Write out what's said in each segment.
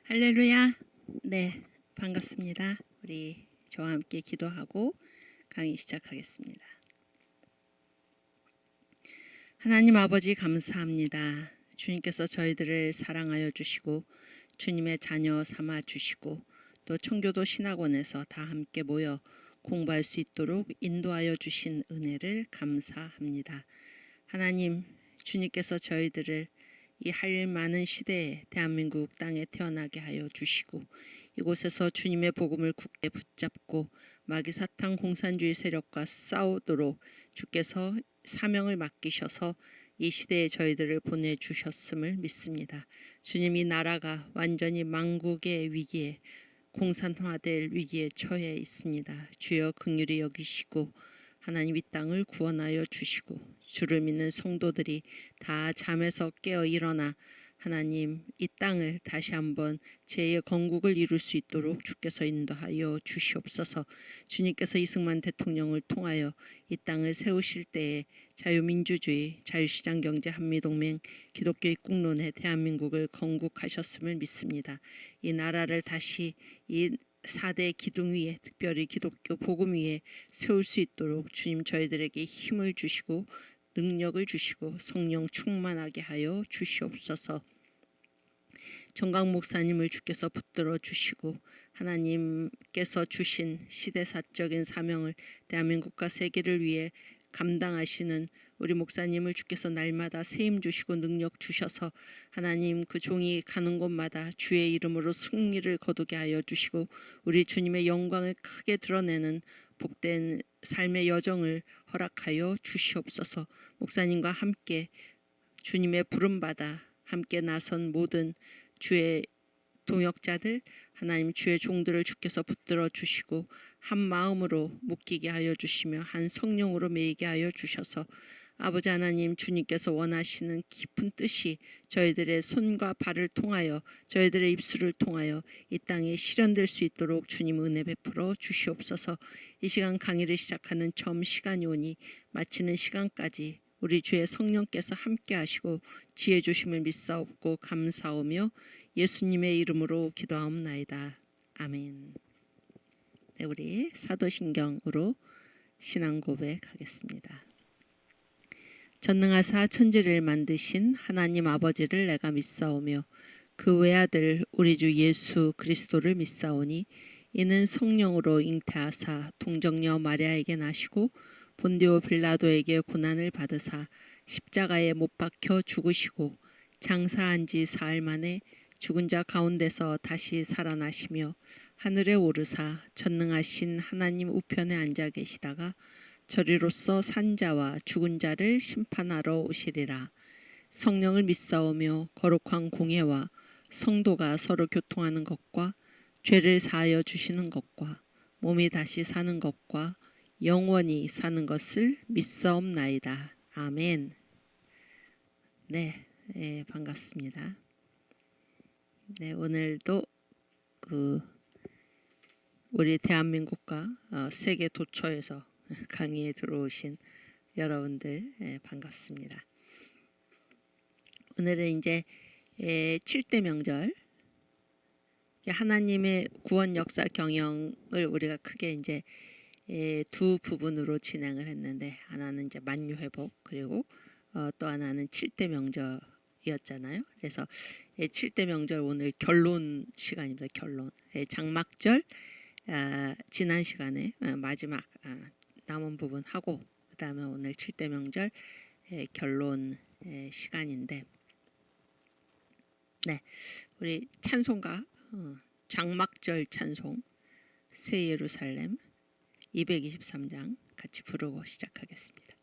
할렐루야. 네, 반갑습니다. 우리 저와 함께 기도하고 강의 시작하겠습니다. 하나님 아버지 감사합니다. 주님께서 저희들을 사랑하여 주시고 주님의 자녀 삼아 주시고 또 청교도 신학원에서 다 함께 모여 공부할 수 있도록 인도하여 주신 은혜를 감사합니다. 하나님, 주님께서 저희들을 이 할 많은 시대에 대한민국 땅에 태어나게 하여 주시고 이곳에서 주님의 복음을 굳게 붙잡고 마귀 사탄 공산주의 세력과 싸우도록 주께서 사명을 맡기셔서 이 시대에 저희들을 보내주셨음을 믿습니다. 주님, 이 나라가 완전히 망국의 위기에 공산화될 위기에 처해 있습니다. 주여 긍휼히 여기시고 하나님 이 땅을 구원하여 주시고 주를 믿는 성도들이 다 잠에서 깨어 일어나 하나님 이 땅을 다시 한번 제2의 건국을 이룰 수 있도록 주께서 인도하여 주시옵소서. 주님께서 이승만 대통령을 통하여 이 땅을 세우실 때에 자유민주주의, 자유시장 경제 한미동맹, 기독교 입국론에 대한민국을 건국하셨음을 믿습니다. 이 나라를 다시 이 4대 기둥 위에 특별히 기독교 복음 위에 세울 수 있도록 주님 저희들에게 힘을 주시고 능력을 주시고 성령 충만하게 하여 주시옵소서. 정강 목사님을 주께서 붙들어 주시고 하나님께서 주신 시대사적인 사명을 대한민국과 세계를 위해 감당하시는 우리 목사님을 주께서 날마다 세임 주시고 능력 주셔서 하나님 그 종이 가는 곳마다 주의 이름으로 승리를 거두게 하여 주시고 우리 주님의 영광을 크게 드러내는 복된 삶의 여정을 허락하여 주시옵소서. 목사님과 함께 주님의 부름받아 함께 나선 모든 주의 동역자들 하나님 주의 종들을 주께서 붙들어 주시고 한 마음으로 묶이게 하여 주시며 한 성령으로 매이게 하여 주셔서 아버지 하나님 주님께서 원하시는 깊은 뜻이 저희들의 손과 발을 통하여 저희들의 입술을 통하여 이 땅에 실현될 수 있도록 주님 은혜 베풀어 주시옵소서. 이 시간 강의를 시작하는 점 시간이 오니 마치는 시간까지 우리 주의 성령께서 함께 하시고 지혜 주심을 믿사옵고 감사하며 예수님의 이름으로 기도하옵나이다. 아멘. 네, 우리 사도신경으로 신앙 고백하겠습니다. 전능하사 천지를 만드신 하나님 아버지를 내가 믿사오며 그 외아들 우리 주 예수 그리스도를 믿사오니 이는 성령으로 잉태하사 동정녀 마리아에게 나시고 본디오 빌라도에게 고난을 받으사 십자가에 못 박혀 죽으시고 장사한 지 사흘 만에 죽은 자 가운데서 다시 살아나시며 하늘에 오르사 전능하신 하나님 우편에 앉아 계시다가 저리로서 산 자와 죽은 자를 심판하러 오시리라. 성령을 믿사오며 거룩한 공예와 성도가 서로 교통하는 것과 죄를 사하여 주시는 것과 몸이 다시 사는 것과 영원히 사는 것을 믿사옵나이다. 아멘. 네, 반갑습니다. 네, 오늘도 우리 대한민국과 세계 도처에서 강의에 들어오신 여러분들 반갑습니다. 오늘은 이제 7대 명절 하나님의 구원 역사 경영을 우리가 크게 이제 두 부분으로 진행을 했는데 하나는 이제 만유 회복 그리고 또 하나는 7대 명절이었잖아요. 그래서 7대 명절 오늘 결론 시간입니다. 결론. 장막절 지난 시간에 마지막 남은 부분 하고 그다음에 오늘 7대 명절 결론 시간인데 네, 우리 찬송가 장막절 찬송 새 예루살렘 223장 같이 부르고 시작하겠습니다.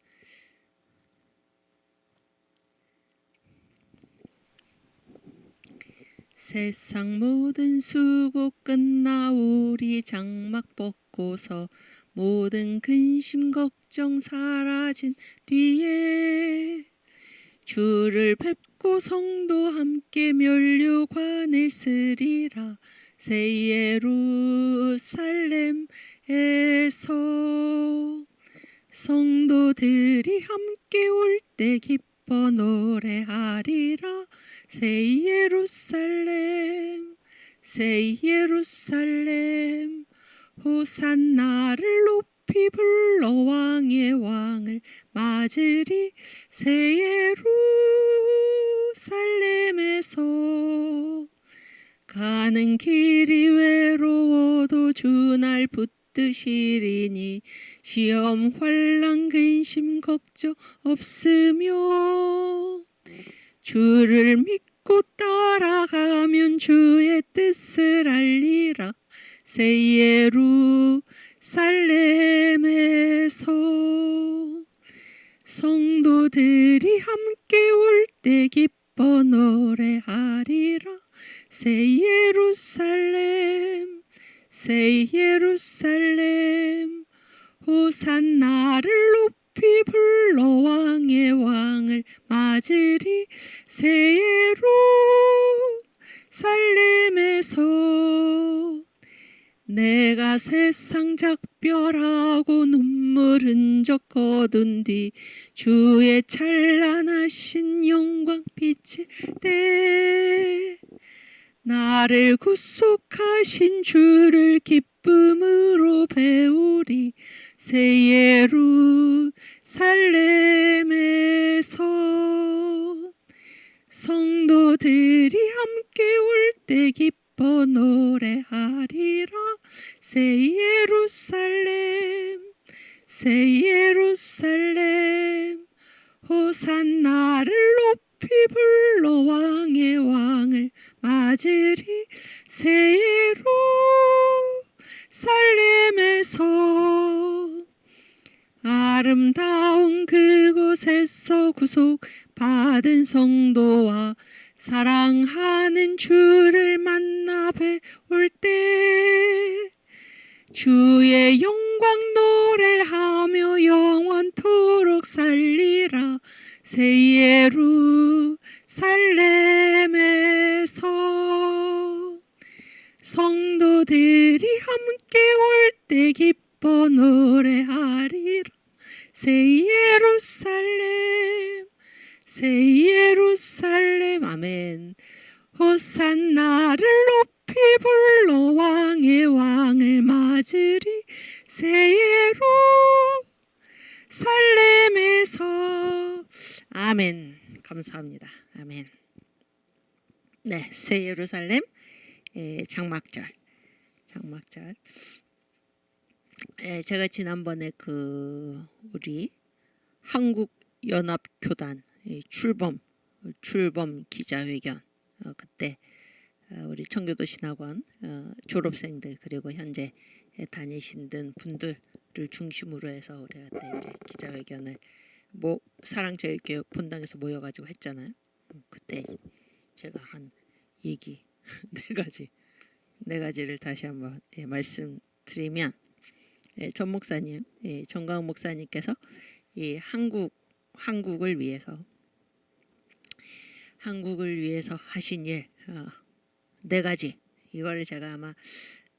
세상 모든 수고 끝나 우리 장막 벗고서 모든 근심 걱정 사라진 뒤에 주를 뵙고 성도 함께 면류관을 쓰리라. 새 예루살렘에서 성도들이 함께 올 때 기뻐 노래하리라. 새 예루살렘 새 예루살렘 호산나를 높이 불러 왕의 왕을 맞으리. 새 예루살렘에서 가는 길이 외로워도 주날 붙드시리니 시험 환난 근심 걱정 없으며 주를 믿고 따라가면 주의 뜻을 알리라. 새 예루살렘에서 성도들이 함께 올 때 기뻐 노래하리라. 새 예루살렘 새 예루살렘 호산나를 높이 불러 왕의 왕을 맞으리. 새 예루살렘에서 내가 세상 작별하고 눈물 흔적 거둔 뒤 주의 찬란하신 영광 비칠 때 나를 구속하신 주를 기쁨으로 배우리. 새 예루살렘에서 성도들이 함께 올 때 기뻐 노래하리라. 새 예루살렘 새 예루살렘 호산나를 높이 불러 왕의 왕을 맞으리. 새 예루살렘에서 아름다운 그곳에서 구속받은 성도와 사랑하는 주를 만나 뵈올 때 주의 영광 노래하며 영원토록 살리라. 새 예루살렘에서 성도들이 함께 올 때 기뻐 노래하리라. 새 예루살렘 새 예루살렘 아멘. 호산나를 높이 불러 왕의 왕을 맞으리. 새 예루살렘에서 아멘. 감사합니다. 아멘. 네, 새 예루살렘 장막절. 제가 지난번에 우리 한국연합교단 출범 기자회견 그때 우리 청교도 신학원 졸업생들 그리고 현재 다니시는 분들을 중심으로 해서 우리가 그때 이제 기자회견을 사랑제일교회 본당에서 모여가지고 했잖아요. 그때 제가 한 얘기 네 가지를 다시 한번 말씀드리면, 전 목사님, 정강 목사님께서 이 한국을 위해서 하신 일 네 가지, 이거를 제가 아마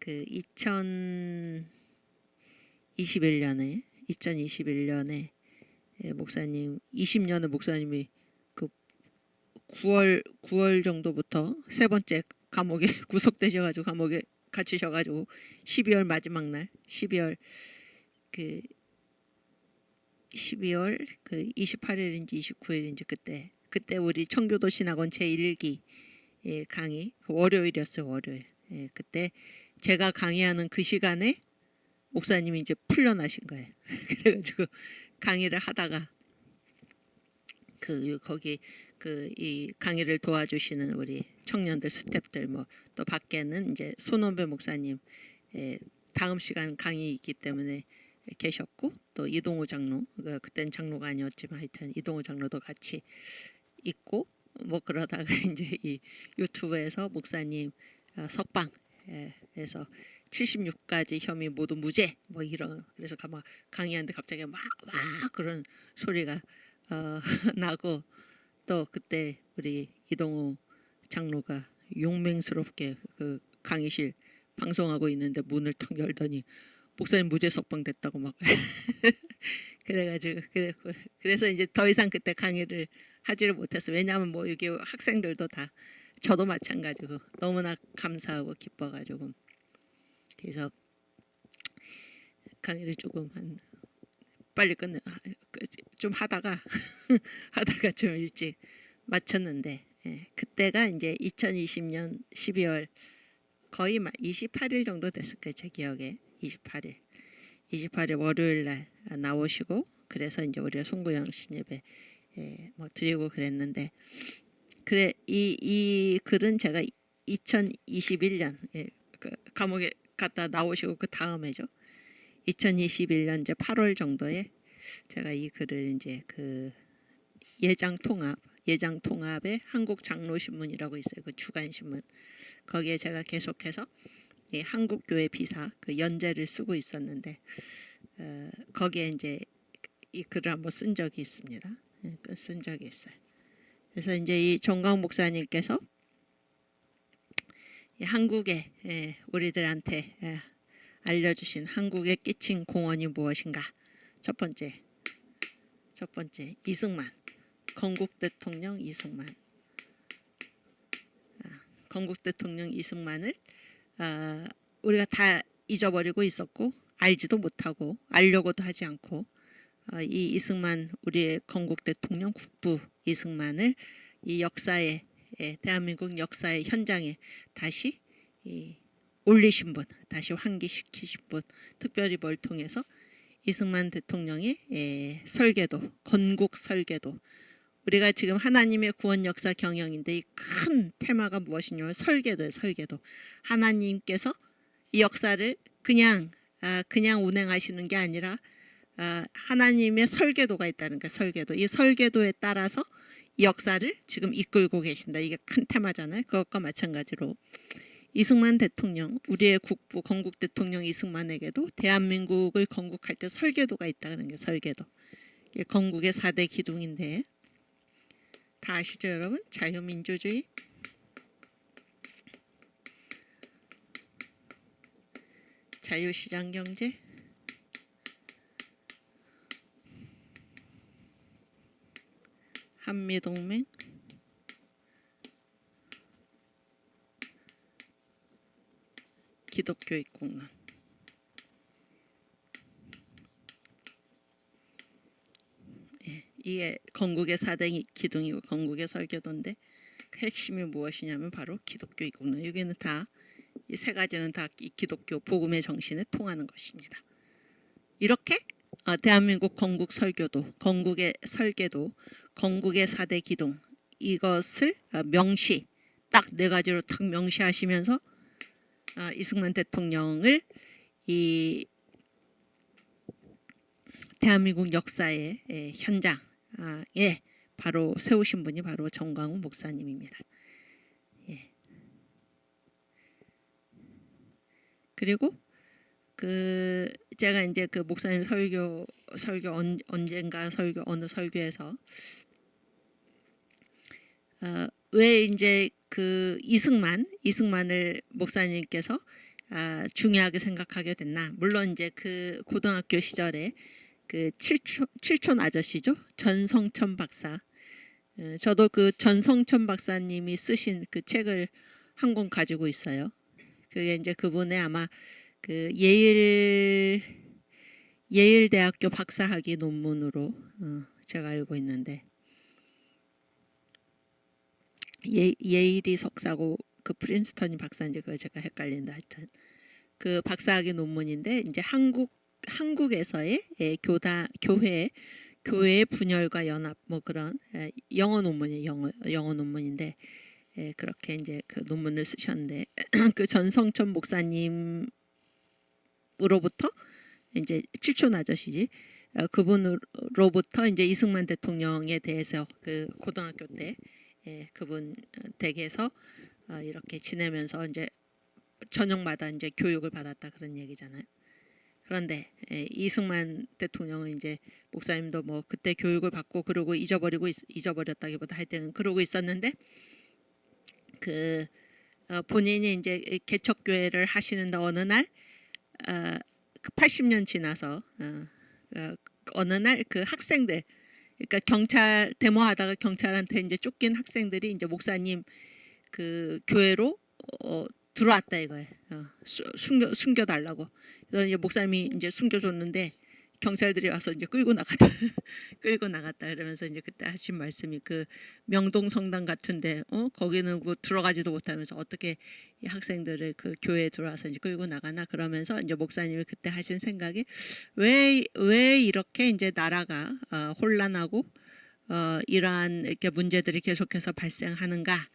2021년에 목사님 20년의 목사님이 9월 정도부터 세 번째 감옥에 구속되셔가지고 감옥에 갇히셔가지고 12월 마지막 날 12월 28일인지 29일인지 그때 우리 청교도 신학원 제1기 강의 월요일이었어요. 월요일. 그때 제가 강의하는 그 시간에 목사님이 이제 풀려나신 거예요. 그래가지고 강의를 하다가 거기 이 강의를 도와주시는 우리 청년들 스태프들 또 밖에는 이제 손원배 목사님 다음 시간 강의이기 때문에 계셨고, 또 이동호 장로, 그때는 장로가 아니었지만 하여튼 이동호 장로도 같이 있고, 그러다가 이제 이 유튜브에서 목사님 석방에서 76가지 혐의 모두 무죄 이런, 그래서 막 강의하는데 갑자기 막 그런 소리가 나고, 또 그때 우리 이동호 장로가 용맹스럽게 그 강의실 방송하고 있는데 문을 탁 열더니 목사님 무죄 석방됐다고 막 그래가지고 그래서 이제 더 이상 그때 강의를 하지를 못했어. 왜냐하면 여기 학생들도 다 저도 마찬가지고 너무나 감사하고 기뻐가지고 그래서 강의를 조금 한 빨리 끝내 좀 하다가 하다가 좀 일찍 마쳤는데 그때가 이제 2020년 12월 거의 28일 정도 됐을 거예요. 제 기억에 28일 월요일 날 나오시고 그래서 이제 우리가 송구영 신예배 뭐 드리고 그랬는데 그래 이 글은 제가 2021년 그 감옥에 갔다 나오시고 그 다음에죠. 2021년 이제 8월 정도에 제가 이 글을 이제 그 예장 통합의 한국 장로신문이라고 있어요. 그 주간 신문 거기에 제가 계속해서 이 한국교회 비사 그 연재를 쓰고 있었는데 거기에 이제 이 글을 한번 쓴 적이 있습니다. 쓴 적이 있어요. 그래서 이제 이 정광 목사님께서 한국에 우리들한테 알려주신 한국에 끼친 공헌이 무엇인가? 첫 번째 이승만 건국 대통령 이승만 건국 대통령 이승만을 우리가 다 잊어버리고 있었고 알지도 못하고 알려고도 하지 않고 이 이승만 우리의 건국 대통령 국부 이승만을 이 역사의 대한민국 역사의 현장에 다시 올리신 분, 다시 환기시키신 분, 특별히 뭘 통해서 이승만 대통령의 설계도, 건국 설계도. 우리가 지금 하나님의 구원 역사 경영인데 이 큰 테마가 무엇이냐면 설계도예요. 설계도. 하나님께서 이 역사를 그냥 운행하시는 게 아니라 하나님의 설계도가 있다는 거예요. 설계도. 이 설계도에 따라서 이 역사를 지금 이끌고 계신다. 이게 큰 테마잖아요. 그것과 마찬가지로 이승만 대통령, 우리의 국부 건국 대통령 이승만에게도 대한민국을 건국할 때 설계도가 있다는 게 설계도. 이게 건국의 4대 기둥인데 다 아시죠, 여러분? 자유민주주의, 자유시장경제, 한미동맹, 기독교익공론. 이게 건국의 4대 기둥이고 건국의 설계도인데 핵심이 무엇이냐면 바로 기독교익공론. 여기는 다 이 세 가지는 다 이 기독교 복음의 정신에 통하는 것입니다. 이렇게 대한민국 건국 설교도, 건국의 설계도, 건국의 4대 기둥 이것을 명시 딱 네 가지로 딱 명시하시면서 이승만 대통령을 이 대한민국 역사의 현장에 바로 세우신 분이 바로 정광훈 목사님입니다. 그리고 그 제가 이제 그 목사님 설교 언젠가 설교 어느 설교에서 왜 이제 그 이승만을 목사님께서 중요하게 생각하게 됐나? 물론 이제 그 고등학교 시절에 그 칠촌 아저씨죠, 전성천 박사. 저도 그 전성천 박사님이 쓰신 그 책을 한 권 가지고 있어요. 그게 이제 그분의 아마 그 예일대학교 박사학위 논문으로 제가 알고 있는데 예일이 석사고 그 프린스턴이 박사인지 그거 제가 헷갈린다. 하여튼 그 박사학위 논문인데 이제 한국에서의 교회의 분열과 연합 뭐 그런 영어 논문이에요. 영어 논문인데 그렇게 이제 그 논문을 쓰셨는데 그 전성천 목사님으로부터 이제 칠촌 아저씨지 그분으로부터 이제 이승만 대통령에 대해서 그 고등학교 때 그분 댁에서 이렇게 지내면서 이제 저녁마다 이제 교육을 받았다 그런 얘기잖아요. 그런데 이승만 대통령은 이제 목사님도 뭐 그때 교육을 받고 그러고 잊어버렸다기보다 하여튼 그러고 있었는데 그 본인이 이제 개척교회를 하시는데 어느 날 80년 지나서 어느 날 그 학생들 그러니까 경찰 데모하다가 경찰한테 이제 쫓긴 학생들이 이제 목사님 그 교회로 들어왔다 이거예요. 숨겨달라고. 그래서 이제 목사님이 이제 숨겨줬는데 경찰들이 와서 이제 끌고 나갔다. 끌고 나갔다. 그러면서 이제 그때 하신 말씀이 그 명동 성당 같은데 거기는 뭐 들어가지도 못하면서 어떻게 이 학생들을 그 교회에 들어와서 이제 끌고 나가나 그러면서 이제 목사님이 그때 하신 생각이 왜 이렇게 이제 나라가 혼란하고 이러한 이렇게 문제들이 계속해서 발생하는가?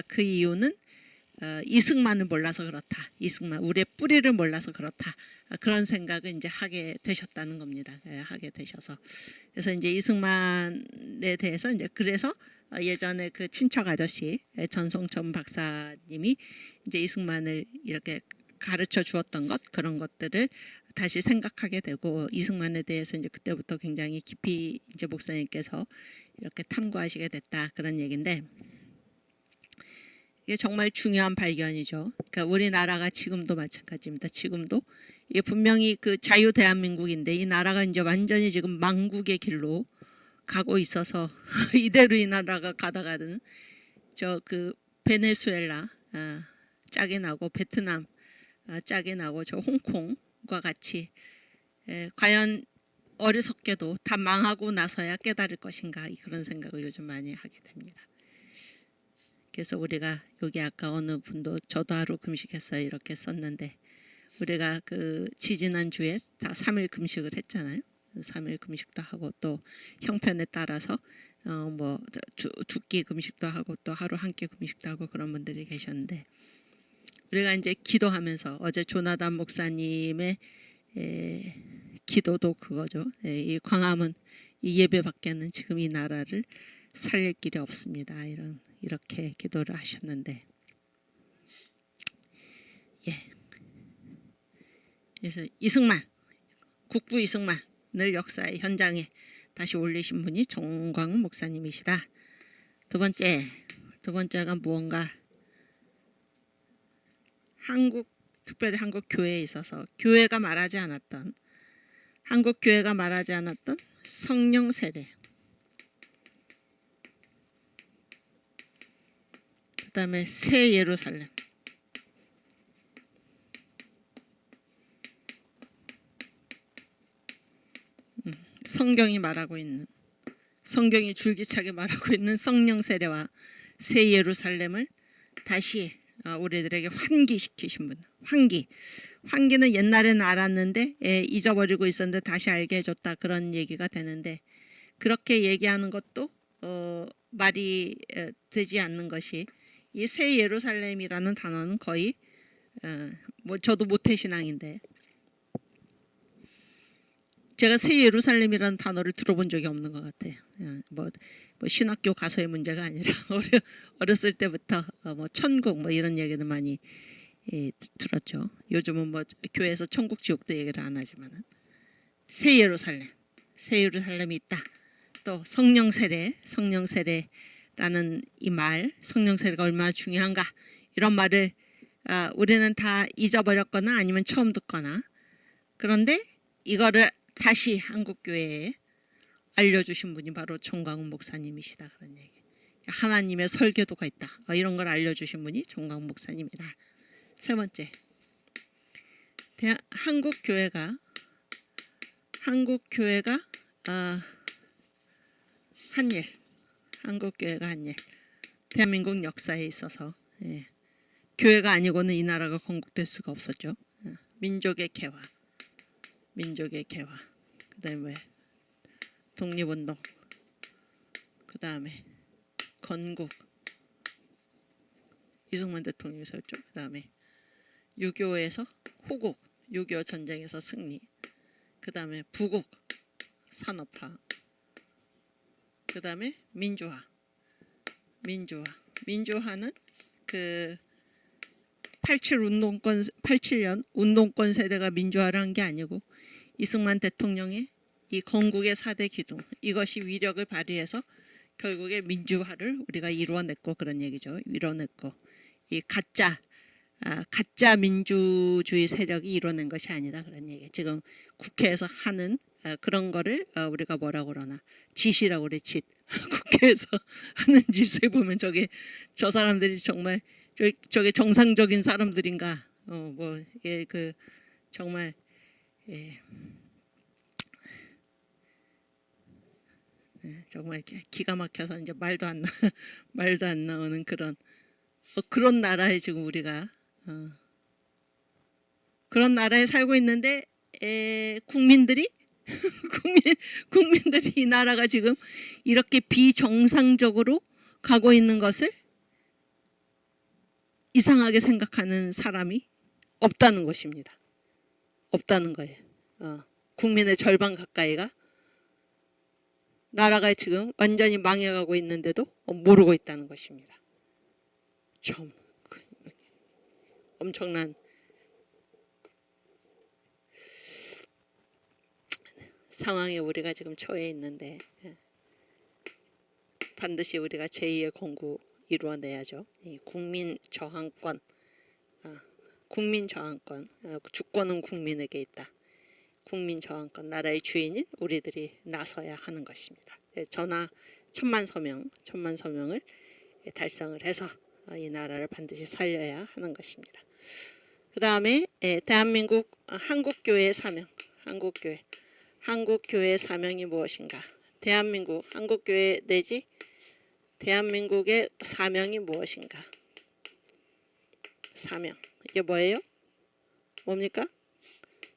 그 이유는 이승만을 몰라서 그렇다. 이승만 우리의 뿌리를 몰라서 그렇다. 그런 생각을 이제 하게 되셨다는 겁니다. 하게 되셔서 그래서 이제 이승만에 대해서 이제 그래서 예전에 그 친척 아저씨 전성천 박사님이 이제 이승만을 이렇게 가르쳐 주었던 것 그런 것들을 다시 생각하게 되고 이승만에 대해서 이제 그때부터 굉장히 깊이 이제 목사님께서 이렇게 탐구하시게 됐다 그런 얘기인데. 이게 정말 중요한 발견이죠. 그러니까 우리나라가 지금도 마찬가지입니다. 지금도 이게 분명히 그 자유 대한민국인데 이 나라가 이제 완전히 지금 망국의 길로 가고 있어서 이대로 이 나라가 가다가는 저 그 베네수엘라 짝이 나고 베트남 짝이 나고 저 홍콩과 같이 과연 어리석게도 다 망하고 나서야 깨달을 것인가 그런 생각을 요즘 많이 하게 됩니다. 그래서 우리가 여기 아까 어느 분도 저도 하루 금식했어요 이렇게 썼는데 우리가 그 지지난 주에 다 3일 금식을 했잖아요. 3일 금식도 하고 또 형편에 따라서 뭐 두 끼 금식도 하고 또 하루 한 끼 금식도 하고 그런 분들이 계셨는데 우리가 이제 기도하면서 어제 조나단 목사님의 기도도 그거죠. 이 광화문 이 예배밖에는 지금 이 나라를 살릴 길이 없습니다. 이렇게 기도를 하셨는데, 그래서 이승만 국부 이승만을 역사의 현장에 다시 올리신 분이 정광훈 목사님이시다. 두 번째가 무언가 특별히 한국 교회에 있어서 한국 교회가 말하지 않았던 성령 세례. 그다음에 새 예루살렘. 성경이 줄기차게 말하고 있는 성령 세례와 새 예루살렘을 다시 우리들에게 환기시키신 분. 환기는 옛날에는 알았는데 잊어버리고 있었는데 다시 알게 해줬다 그런 얘기가 되는데 그렇게 얘기하는 것도 말이 되지 않는 것이 이 새 예루살렘이라는 단어는 거의 뭐 저도 모태신앙인데 제가 새 예루살렘이라는 단어를 들어본 적이 없는 것 같아요. 뭐 신학교 가서의 문제가 아니라 어렸을 때부터 뭐 천국 뭐 이런 얘기도 많이 들었죠. 요즘은 뭐 교회에서 천국 지옥도 얘기를 안 하지만은 새 예루살렘이 있다. 또 성령 세례라는 이 말, 성령 세례가 얼마나 중요한가 이런 말을 우리는 다 잊어버렸거나 아니면 처음 듣거나 그런데 이거를 다시 한국교회에 알려주신 분이 바로 정광훈 목사님이시다 그런 얘기. 하나님의 설계도가 있다 이런 걸 알려주신 분이 정광훈 목사님이다. 세 번째, 한국교회가 한 일. 대한민국 역사에 있어서 교회가 아니고는 이 나라가 건국될 수가 없었죠. 민족의 개화. 그다음에 독립운동. 그다음에 건국. 이승만 대통령이 설죠. 그다음에 6.25에서 호국. 6.25 전쟁에서 승리. 그다음에 부국. 산업화. 그다음에 민주화는 그 87년 운동권 세대가 민주화를 한 게 아니고 이승만 대통령의 이 건국의 4대 기둥 이것이 위력을 발휘해서 결국에 민주화를 우리가 이루어냈고 그런 얘기죠. 이루어냈고 이 가짜 민주주의 세력이 이루어낸 것이 아니다 그런 얘기. 지금 국회에서 하는 그런 거를 우리가 뭐라고 그러나 짓이라고 그래. 짓. 국회에서 하는 짓을 보면 저 사람들이 정말 저게 정상적인 사람들인가? 정말 예, 정말 기가 막혀서 이제 말도 안 나, 말도 안 나오는 그런 나라에 지금 우리가 그런 나라에 살고 있는데 국민들이 국민들이 이 나라가 지금 이렇게 비정상적으로 가고 있는 것을 이상하게 생각하는 사람이 없다는 것입니다. 없다는 거예요. 국민의 절반 가까이가 나라가 지금 완전히 망해가고 있는데도 모르고 있다는 것입니다. 참 엄청난 상황에 우리가 지금 처해 있는데 반드시 우리가 제2의 건국 이루어내야죠. 이 국민 저항권, 주권은 국민에게 있다. 국민 저항권, 나라의 주인인 우리들이 나서야 하는 것입니다. 전하 1000만 서명을 달성을 해서 이 나라를 반드시 살려야 하는 것입니다. 그 다음에 대한민국 한국교회의 사명, 한국교회의 사명이 무엇인가? 대한민국 한국교회 내지 대한민국의 사명이 무엇인가? 사명, 이게 뭐예요? 뭡니까?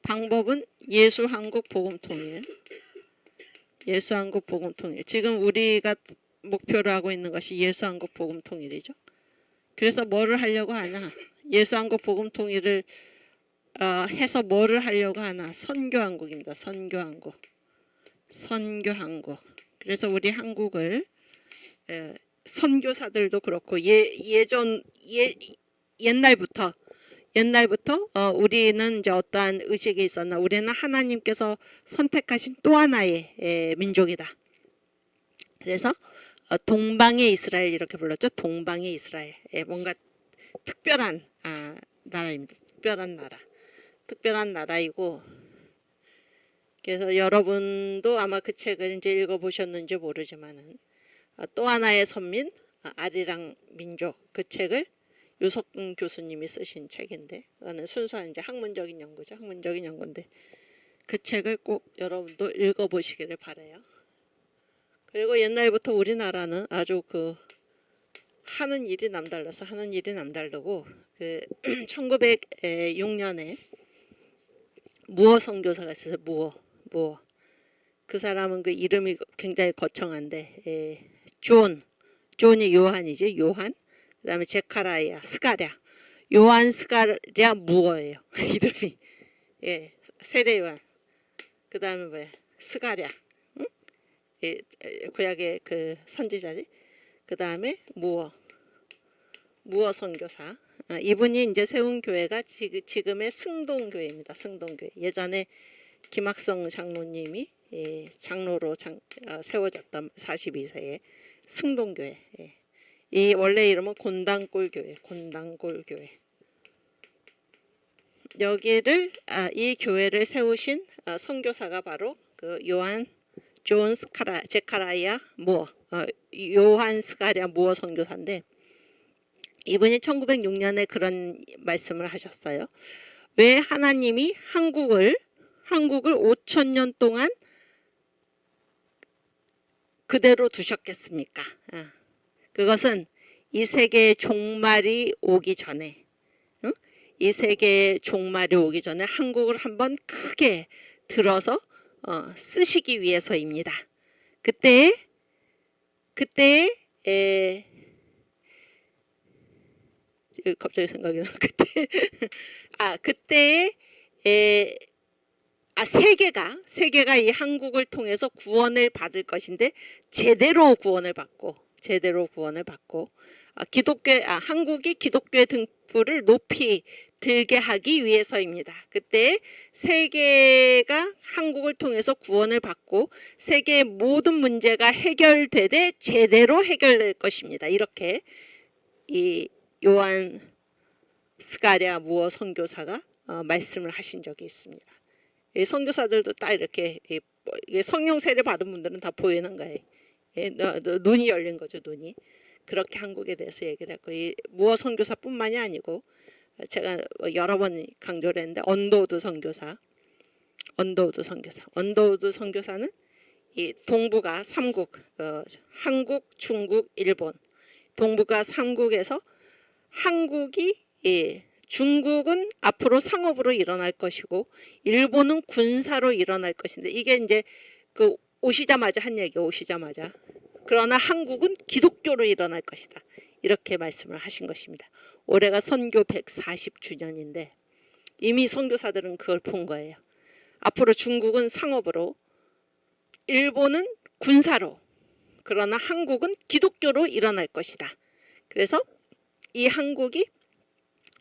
방법은 예수한국복음통일. 예수한국복음통일. 지금 우리가 목표로 하고 있는 것이 예수한국복음통일이죠. 그래서 뭐를 하려고 하나? 예수한국복음통일을 해서 뭐를 하려고 하나? 선교한국입니다. 선교한국. 그래서 우리 한국을 선교사들도 그렇고 옛날부터 우리는 이제 어떠한 의식이 있었나? 우리는 하나님께서 선택하신 또 하나의 민족이다. 그래서 동방의 이스라엘 이렇게 불렀죠. 동방의 이스라엘. 뭔가 특별한 나라입니다. 특별한 나라이고, 그래서 여러분도 아마 그 책을 이제 읽어보셨는지 모르지만은 또 하나의 선민 아리랑 민족, 그 책을 유석근 교수님이 쓰신 책인데, 그거는 순수한 이제 학문적인 연구인데 그 책을 꼭 여러분도 읽어보시기를 바라요. 그리고 옛날부터 우리나라는 아주 하는 일이 남다르고 1906년에 무어 선교사가 있어서 무어. 그 사람은 그 이름이 굉장히 거창한데 존이 요한이지, 요한. 그다음에 제카라야, 스가랴. 요한 스가랴 무어예요. 이름이. 세례 요한. 그다음에 뭐야? 스가랴. 응? 구약의 그 선지자지. 그다음에 무어 선교사. 이분이 이제 세운 교회가 지금의 승동교회입니다. 승동교회. 예전에 김학성 장로님이 장로로 세워졌던 42세의 승동교회. 이 원래 이름은 곤당골교회. 여기를 이 교회를 세우신 선교사가 바로 그 제카라야 무어, 요한 스가랴 무어 선교사인데, 이분이 1906년에 그런 말씀을 하셨어요. 왜 하나님이 한국을 5000년 동안 그대로 두셨겠습니까? 그것은 이 세계의 종말이 오기 전에, 이 세계의 종말이 오기 전에 한국을 한번 크게 들어서 쓰시기 위해서입니다. 그때 갑자기 생각이 나. 그때 세계가 이 한국을 통해서 구원을 받을 것인데 제대로 구원을 받고 한국이 기독교의 등불을 높이 들게 하기 위해서입니다. 그때 세계가 한국을 통해서 구원을 받고 세계의 모든 문제가 해결되되 제대로 해결될 것입니다. 이렇게 이 요한 스가랴 무어 선교사가 말씀을 하신 적이 있습니다. 이 선교사들도 딱 이렇게 성령 세례 받은 분들은 다 보이는 거예요. 눈이 열린 거죠. 눈이. 그렇게 한국에 대해서 얘기를 했고, 이 무어 선교사뿐만이 아니고 제가 여러 번 강조를 했는데 언더우드 선교사, 언더우드 선교사는 이 동북아 3국, 한국, 중국, 일본, 동북아 3국에서 한국이 중국은 앞으로 상업으로 일어날 것이고 일본은 군사로 일어날 것인데, 이게 이제 그 오시자마자 한 얘기예요. 오시자마자. 그러나 한국은 기독교로 일어날 것이다. 이렇게 말씀을 하신 것입니다. 올해가 선교 140주년인데 이미 선교사들은 그걸 본 거예요. 앞으로 중국은 상업으로, 일본은 군사로, 그러나 한국은 기독교로 일어날 것이다. 그래서 이 한국이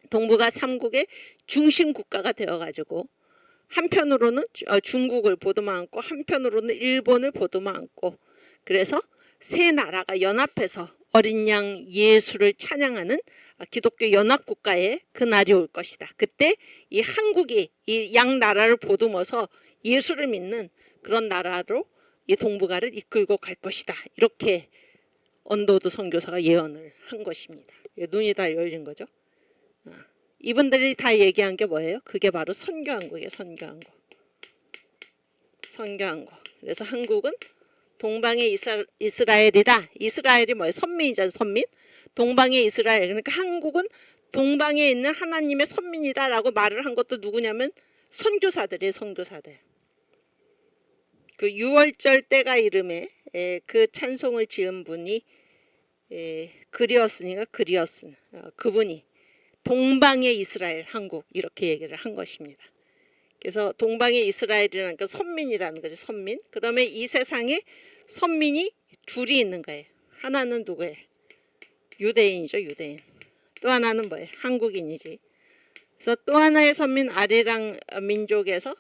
동북아 3국의 중심 국가가 되어가지고 한편으로는 중국을 보듬어 안고 한편으로는 일본을 보듬어 안고, 그래서 세 나라가 연합해서 어린 양 예수를 찬양하는 기독교 연합국가의 그 날이 올 것이다. 그때 이 한국이 이 양 나라를 보듬어서 예수를 믿는 그런 나라로 이 동북아를 이끌고 갈 것이다. 이렇게 언더우드 선교사가 예언을 한 것입니다. 눈이 다 열린 거죠. 이분들이 다 얘기한 게 뭐예요? 그게 바로 선교한국이에요. 선교한국. 그래서 한국은 동방의 이스라엘이다. 이스라엘이 뭐예요? 선민이잖아요. 선민. 동방의 이스라엘. 그러니까 한국은 동방에 있는 하나님의 선민이다라고 말을 한 것도 누구냐면 선교사들이에요. 선교사들. 그 6월절 때가 이름에 그 찬송을 지은 분이 그리어슨 그분이 동방의 이스라엘 한국 이렇게 얘기를 한 것입니다. 그래서 동방의 이스라엘이라는 건 선민이라는 거죠. 선민. 그러면 이 세상에 선민이 둘이 있는 거예요. 하나는 누구예요? 유대인이죠. 유대인. 또 하나는 뭐예요? 한국인이지. 그래서 또 하나의 선민 아리랑 민족에서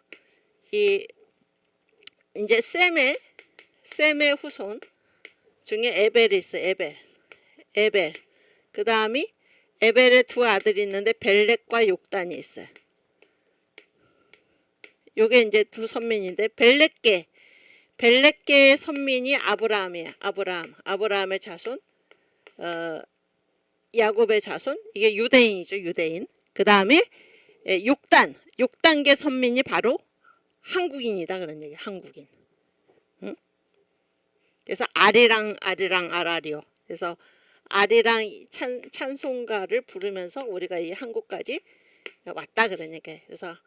이제 셈의 후손 중에 에벨이 있어요. 에벨. 그 다음이 에벨의 두 아들이 있는데 벨렉과 욕단이 있어요. 요게 이제 두 선민인데 벨렉계의 선민이 아브라함이에요. 아브라함의 자손, 야곱의 자손. 이게 유대인이죠. 유대인. 그 다음에 욕단계 선민이 바로 한국인이다. 그런 얘기. 한국인. 응? 그래서 아라리오. 그래서 아리랑 찬송가를 부르면서 우리가 이 한국까지 왔다 그런 얘기예요. 그래서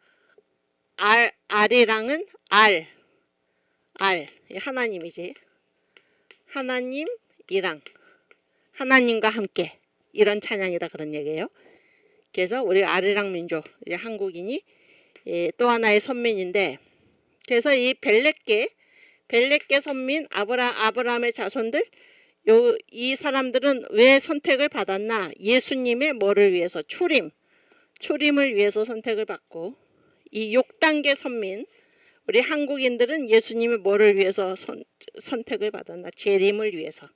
아리랑은 하나님이지. 하나님이랑 하나님과 함께 이런 찬양이다 그런 얘기예요. 그래서 우리 아리랑 민족 한국인이 또 하나의 선민인데, 그래서 이 벨렉계 선민 아브라함의 자손들, 이 사람들은 왜 선택을 받았나? 예수님의 뭐를 위해서? 초림을 위해서 선택을 받고, 이 6단계 선민 우리 한국인들은 예수님의 뭐를 위해서 선택을 받았나? 재림을 위해서.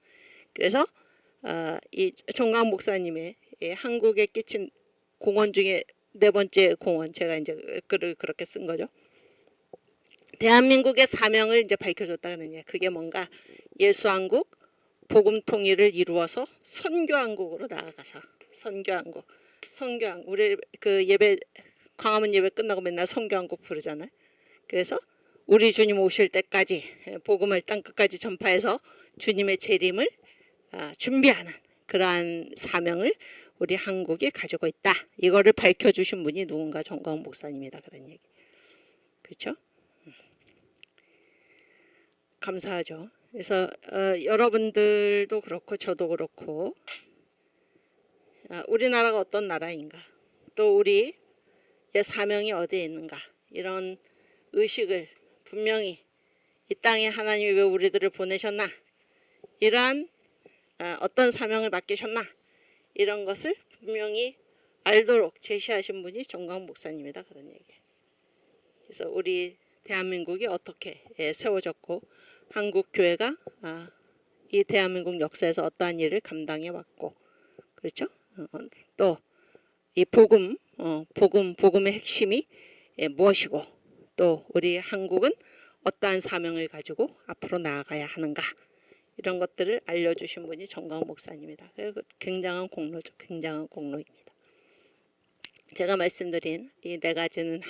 그래서 이 정광 목사님의 한국에 끼친 공헌 중에 네 번째 공헌, 제가 이제 글을 그렇게 쓴 거죠. 대한민국의 사명을 이제 밝혀줬다는 얘기. 그게 뭔가 예수한국 복음 통일을 이루어서 선교한국으로 나아가서 선교한국. 우리 그 예배 광화문 예배 끝나고 맨날 선교한국 부르잖아요. 그래서 우리 주님 오실 때까지 복음을 땅끝까지 전파해서 주님의 재림을 준비하는 그러한 사명을 우리 한국이 가지고 있다. 이거를 밝혀주신 분이 누군가 정광 목사님이다. 그런 얘기. 그렇죠? 감사하죠. 그래서 여러분들도 그렇고 저도 그렇고 우리나라가 어떤 나라인가, 또 우리의 사명이 어디에 있는가, 이런 의식을 분명히 이 땅에 하나님이 왜 우리들을 보내셨나, 이러한 어떤 사명을 맡기셨나, 이런 것을 분명히 알도록 제시하신 분이 정광 목사님이다. 그런 얘기예요. 그래서 우리 대한민국이 어떻게 세워졌고 한국 교회가 이 대한민국 역사에서 어떠한 일을 감당해 왔고, 그렇죠? 또 이 복음의 핵심이 무엇이고, 또 우리 한국은 어떠한 사명을 가지고 앞으로 나아가야 하는가, 이런 것들을 알려주신 분이 정광 목사님이다. 굉장한 공로죠. 굉장한 공로입니다. 제가 말씀드린 이 네 가지는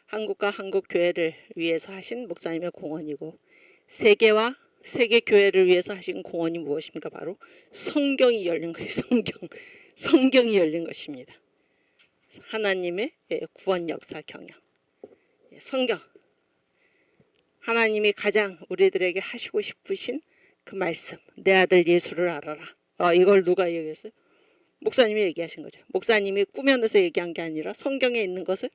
한국과 한국 교회를 위해서 하신 목사님의 공헌이고, 세계와 세계 교회를 위해서 하신 공헌이 무엇입니까? 바로 성경이 열린 거예요. 성경이 열린 것입니다. 하나님의 구원 역사 경영. 성경. 하나님이 가장 우리들에게 하시고 싶으신 그 말씀. 내 아들 예수를 알아라. 이걸 누가 얘기했어요? 목사님이 얘기하신 거죠. 목사님이 꾸며내서 얘기한 게 아니라 성경에 있는 것을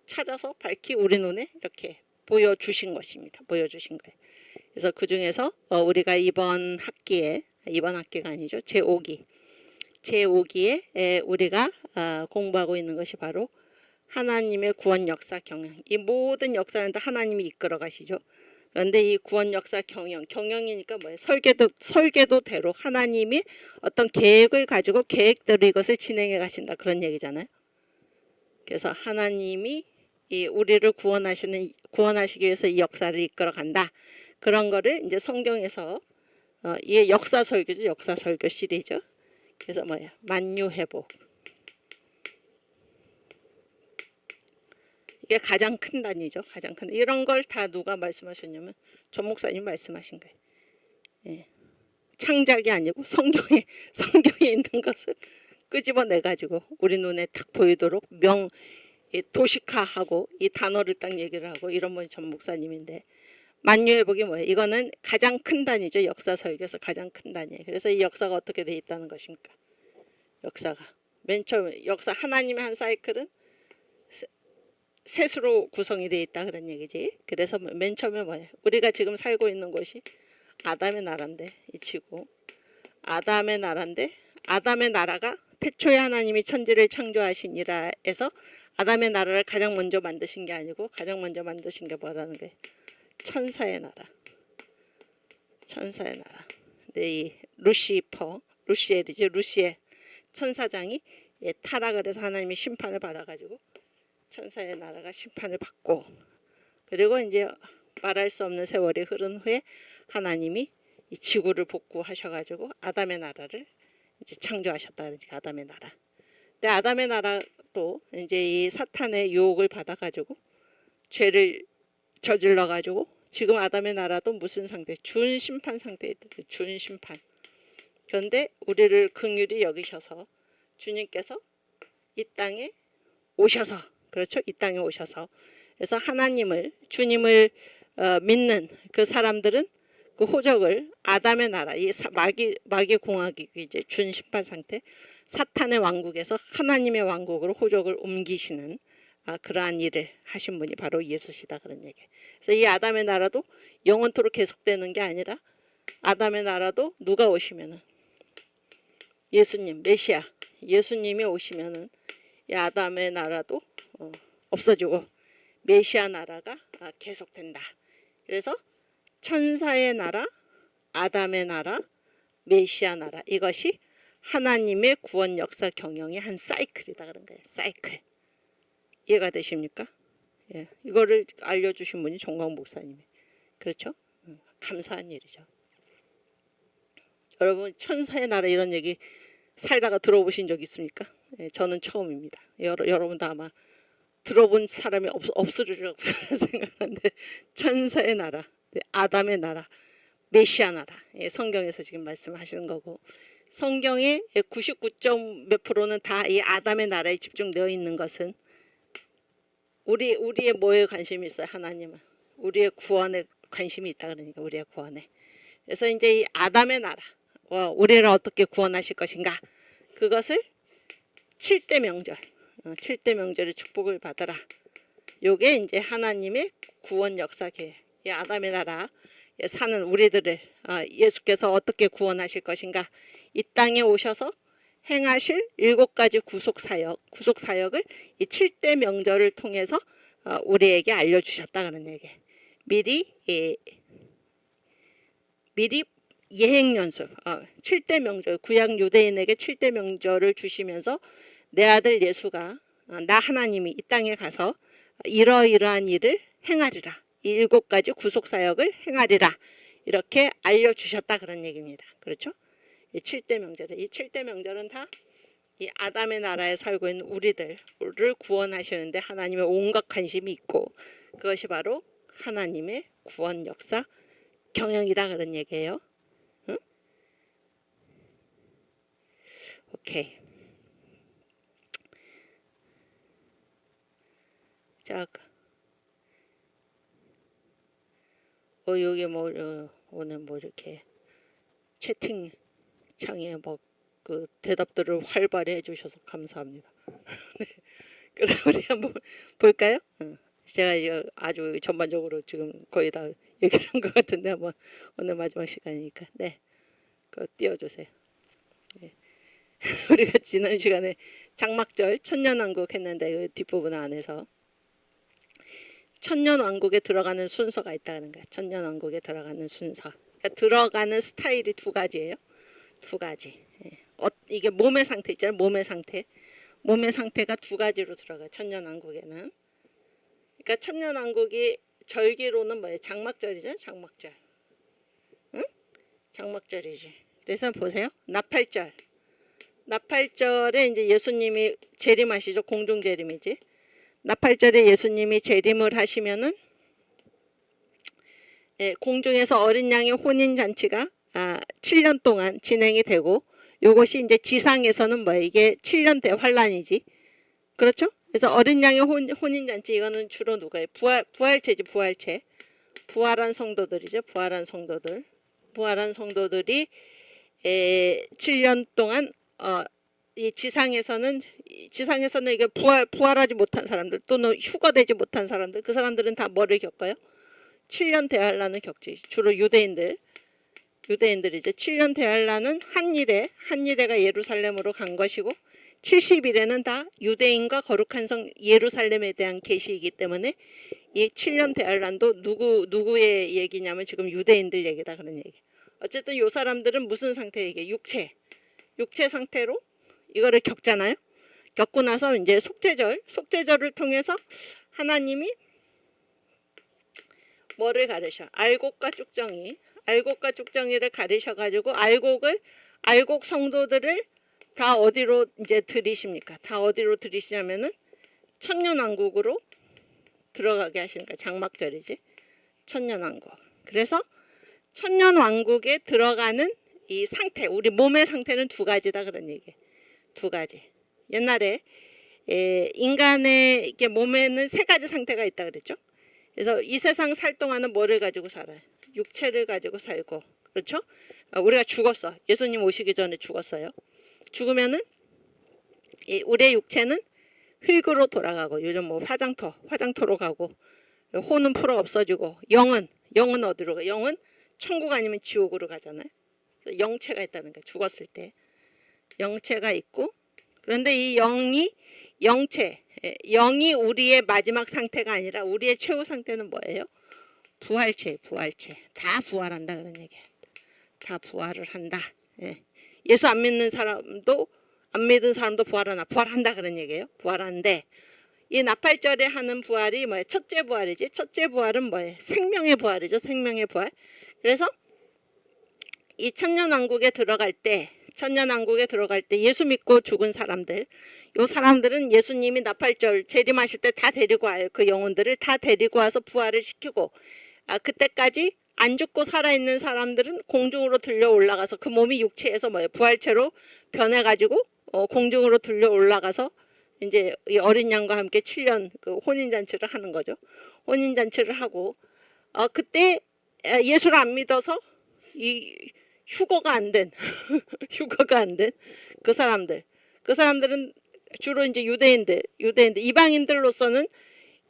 찾아서 밝히 우리 눈에 이렇게 보여주신 것입니다. 보여주신 거예요. 그래서 그 중에서 우리가 이번 학기가 아니죠. 제5기에 우리가 공부하고 있는 것이 바로 하나님의 구원 역사 경영. 이 모든 역사는 다 하나님이 이끌어 가시죠. 그런데 이 구원 역사 경영이니까 뭐예요? 설계도대로 하나님이 어떤 계획을 가지고 계획대로 이것을 진행해 가신다, 그런 얘기잖아요. 그래서 하나님이 이 우리를 구원하시기 위해서 이 역사를 이끌어 간다. 그런 거를 이제 성경에서 이게 역사 설교죠. 역사 설교 시리즈. 그래서 뭐야? 만유회복. 이게 가장 큰 단위죠. 가장 큰. 이런 걸 다 누가 말씀하셨냐면 전 목사님 말씀하신 거예요. 예. 창작이 아니고 성경에 있는 것을 끄집어내 가지고 우리 눈에 딱 보이도록 도식화하고 이 단어를 딱 얘기를 하고 이런 분이 전 목사님인데, 만유회복이 뭐예요? 이거는 가장 큰 단위죠. 역사 설교에서 가장 큰 단위예요. 그래서 이 역사가 어떻게 돼 있다는 것입니까? 역사가 맨 처음에 역사 하나님의 한 사이클은 셋으로 구성이 되어 있다, 그런 얘기지. 그래서 맨 처음에 뭐예요? 우리가 지금 살고 있는 곳이 아담의 나라인데, 이 지구 아담의 나라인데, 아담의 나라가 태초에 하나님이 천지를 창조하시니라 해서 아담의 나라를 가장 먼저 만드신 게 아니고 가장 먼저 만드신 게 뭐라는 거예요? 천사의 나라. 천사의 나라. 근데 이 루시엘 천사장이 타락을 해서 하나님이 심판을 받아가지고 천사의 나라가 심판을 받고, 그리고 이제 말할 수 없는 세월이 흐른 후에 하나님이 이 지구를 복구하셔가지고 아담의 나라를 이제 창조하셨다. 그러니까 아담의 나라. 근데 아담의 나라도 이제 이 사탄의 유혹을 받아가지고 죄를 저질러가지고 지금 아담의 나라도 무슨 상태? 준심판 상태에 있다. 준심판. 그런데 우리를 긍휼히 여기셔서 주님께서 이 땅에 오셔서, 그렇죠? 이 땅에 오셔서, 그래서 주님을 믿는 그 사람들은 그 호적을 아담의 나라, 이 마귀 공화국, 이제 준심판 상태, 사탄의 왕국에서 하나님의 왕국으로 호적을 옮기시는 그러한 일을 하신 분이 바로 예수시다, 그런 얘기. 그래서 이 아담의 나라도 영원토록 계속되는 게 아니라 아담의 나라도 누가 오시면은 예수님, 메시아, 예수님이 오시면은 이 아담의 나라도 없어지고 메시아 나라가 계속된다. 그래서 천사의 나라, 아담의 나라, 메시아 나라, 이것이 하나님의 구원 역사 경영의 한 사이클이다, 그런 거예요. 사이클. 이해가 되십니까? 예, 이거를 알려주신 분이 정광 목사님이. 그렇죠? 감사한 일이죠. 여러분, 천사의 나라 이런 얘기 살다가 들어보신 적 있습니까? 예, 저는 처음입니다. 여러분도 아마 들어본 사람이 없으리라고 생각하는데, 천사의 나라, 아담의 나라, 메시아 나라, 예, 성경에서 지금 말씀하시는 거고, 성경의 99점 몇 프로는 다 이 아담의 나라에 집중되어 있는 것은 우리의 뭐에 관심이 있어요? 하나님은 우리의 구원에 관심이 있다, 그러니까 우리의 구원에. 그래서 이제 이 아담의 나라, 우리를 어떻게 구원하실 것인가, 그것을 7대 명절, 7대 명절의 축복을 받아라. 요게 이제 하나님의 구원 역사 계획. 이 아담의 나라 사는 우리들을 예수께서 어떻게 구원하실 것인가, 이 땅에 오셔서 행하실 7가지 구속사역을 이 7대 명절을 통해서 우리에게 알려주셨다, 그런 얘기. 미리 예행연습, 7대 명절, 구약 유대인에게 7대 명절을 주시면서 내 아들 예수가, 나 하나님이 이 땅에 가서 이러이러한 일을 행하리라, 이 7가지 구속사역을 행하리라, 이렇게 알려주셨다 그런 얘기입니다. 그렇죠? 이 7대 명절은, 이 7대 명절은 다 이 아담의 나라에 살고 있는 우리들을 구원하시는데 하나님의 온갖 관심이 있고, 그것이 바로 하나님의 구원 역사 경영이다 그런 얘기예요. 응? 오케이. 자, 여기 뭐 오늘 뭐 이렇게 채팅창에 뭐 그 대답들을 활발히 해주셔서 감사합니다. 네. 그럼 우리 한번 볼까요? 제가 아주 전반적으로 지금 거의 다 얘기를 한 것 같은데 한번 오늘 마지막 시간이니까 네, 그거 띄워주세요. 네. 우리가 지난 시간에 장막절 천년왕국 했는데 그 뒷부분 안에서 천년왕국에 들어가는 순서가 있다는 거예요. 천년왕국에 들어가는 순서. 그러니까 들어가는 스타일이 두 가지예요. 두 가지. 이게 몸의 상태 있잖아요. 몸의 상태. 몸의 상태가 두 가지로 들어가요. 천년왕국에는. 그러니까 천년왕국이 절기로는 뭐예요? 장막절이죠. 장막절. 응? 장막절이지. 그래서 보세요. 나팔절. 나팔절에 이제 예수님이 재림하시죠. 공중 재림이지. 나팔절에 예수님이 재림을 하시면은 공중에서 어린 양의 혼인 잔치가 7년 동안 진행이 되고, 요것이 이제 지상에서는 뭐예요? 이게 7년 대환란이지. 그렇죠? 그래서 어린 양의 혼인 잔치, 이거는 주로 누가요? 부활체지, 부활체. 부활한 성도들이죠. 부활한 성도들. 부활한 성도들이 7년 동안 이 지상에서는 이게 부활하지 못한 사람들, 또는 휴거되지 못한 사람들, 그 사람들은 다 뭐를 겪어요? 7년 대환란을 겪지. 주로 유대인들이죠. 7년 대환란은 한일에가 예루살렘으로 간 것이고, 70일에는 다 유대인과 거룩한 성 예루살렘에 대한 계시이기 때문에 이 7년 대환란도 누구의 얘기냐면 지금 유대인들 얘기다 그런 얘기. 어쨌든 이 사람들은 무슨 상태 얘기? 육체 상태로 이거를 겪잖아요. 겪고 나서 이제 속죄절을 통해서 하나님이 뭐를 가르쳐? 알곡과 쭉정이를 가르셔가지고 알곡 성도들을 다 어디로 이제 들이십니까? 다 어디로 들이시냐면은 천년왕국으로 들어가게 하시니까 장막절이지. 천년왕국. 그래서 천년왕국에 들어가는 이 상태, 우리 몸의 상태는 두 가지다 그런 얘기. 두 가지. 옛날에 인간의 이게 몸에는 세 가지 상태가 있다 그랬죠. 그래서 이 세상 살 동안은 뭐를 가지고 살아요? 육체를 가지고 살고, 그렇죠? 우리가 죽었어. 예수님 오시기 전에 죽었어요. 죽으면은 우리의 육체는 흙으로 돌아가고, 요즘 뭐 화장터로 가고, 혼은 풀어 없어지고, 영은 어디로 가? 영은 천국 아니면 지옥으로 가잖아요. 영체가 있다는 거예요. 죽었을 때 영체가 있고, 그런데 이 영이 우리의 마지막 상태가 아니라 우리의 최후 상태는 뭐예요? 부활체. 다 부활한다 그런 얘기예요. 다 부활을 한다. 예수 안 믿는 사람도 안 믿은 사람도 부활한다 그런 얘기예요. 부활하는데 이 나팔절에 하는 부활이 뭐예요? 첫째 부활이지. 첫째 부활은 뭐예요? 생명의 부활이죠. 생명의 부활. 그래서 이 천년왕국에 들어갈 때 예수 믿고 죽은 사람들, 요 사람들은 예수님이 나팔절 재림하실 때 다 데리고 와요. 그 영혼들을 다 데리고 와서 부활을 시키고, 그때까지 안 죽고 살아있는 사람들은 공중으로 들려 올라가서 그 몸이 육체에서 뭐예요? 부활체로 변해가지고 공중으로 들려 올라가서 이제 이 어린 양과 함께 7년 그 혼인잔치를 하는 거죠. 혼인잔치를 하고, 그때 예수를 안 믿어서 이 휴거가 안 된 그 사람들은 주로 이제 유대인들, 이방인들로서는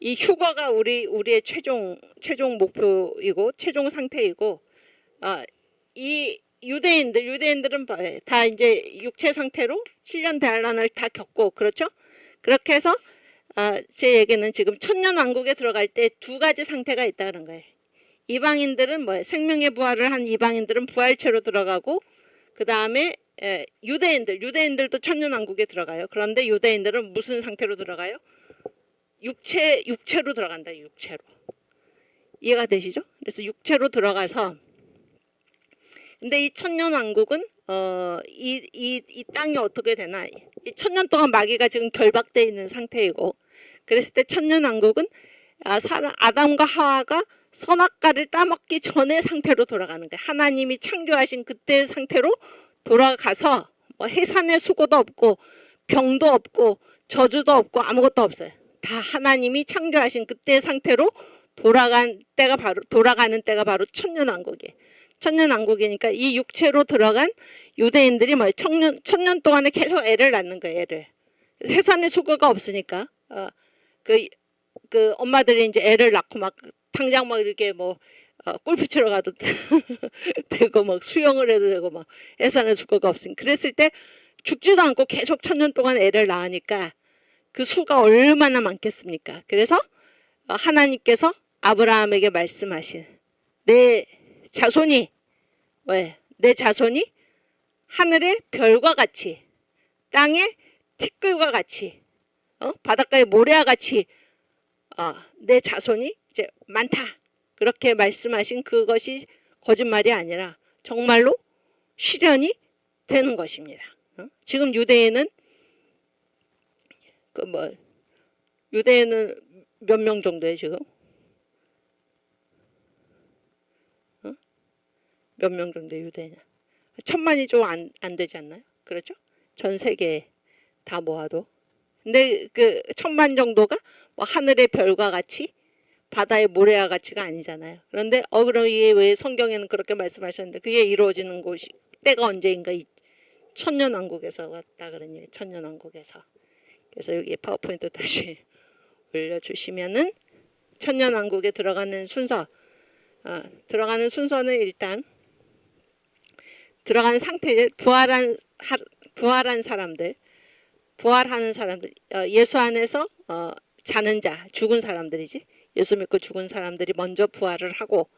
이 휴거가 우리의 최종 목표이고 최종 상태이고, 이 유대인들은 다 이제 육체 상태로 7년 대환란을 다 겪고, 그렇죠? 그렇게 해서 제 얘기는 지금 천년왕국에 들어갈 때 두 가지 상태가 있다는 거예요. 이방인들은 뭐예요? 생명의 부활을 한 이방인들은 부활체로 들어가고, 그 다음에 유대인들도 천년왕국에 들어가요. 그런데 유대인들은 무슨 상태로 들어가요? 육체로 들어간다. 육체로. 이해가 되시죠? 그래서 육체로 들어가서 근데 이 천년왕국은 이 땅이 어떻게 되나, 이 천년 동안 마귀가 지금 결박되어 있는 상태이고, 그랬을 때 천년왕국은 아담과 하와가 선악과를 따먹기 전의 상태로 돌아가는 거예요. 하나님이 창조하신 그때의 상태로 돌아가서 뭐 해산의 수고도 없고 병도 없고 저주도 없고 아무것도 없어요. 다 하나님이 창조하신 그때의 상태로 돌아가는 때가 바로 천년왕국이에요. 천년왕국이니까 이 육체로 들어간 유대인들이 뭐 천년 동안에 계속 애를 낳는 거예요. 애를. 해산의 수고가 없으니까 그 엄마들이 이제 애를 낳고 막 당장 막 이렇게 뭐 골프 치러 가도 되고 막 수영을 해도 되고 막 해산의 수고가 없으니까, 그랬을 때 죽지도 않고 계속 천년 동안 애를 낳으니까 그 수가 얼마나 많겠습니까? 그래서 하나님께서 아브라함에게 말씀하신 내 자손이 내 자손이 하늘의 별과 같이 땅의 티끌과 같이 바닷가의 모래와 같이 내 자손이 이제 많다, 그렇게 말씀하신 그것이 거짓말이 아니라 정말로 실현이 되는 것입니다. 지금 유대인은 유대인은 몇 명 정도예요 지금? 몇 명 정도의 유대인이야? 1000만이 좀 안 되지 않나요? 그렇죠? 전 세계에 다 모아도. 근데 그 1000만 정도가 뭐 하늘의 별과 같이 바다의 모래와 같이가 아니잖아요. 그런데 그럼 이게 왜 성경에는 그렇게 말씀하셨는데 그게 이루어지는 곳이 때가 언제인가? 이 천년왕국에서 왔다 그런 얘기. 천년왕국에서. 그래서 여기 파워포인트 다시 올려주시면은 천년왕국에 들어가는 순서, 들어가는 순서는 일단 들어가는 상태에 부활한 사람들, 부활하는 사람들, 예수 안에서 자는 자, 죽은 사람들이지. 예수 믿고 죽은 사람들이 먼저 부활을 하고,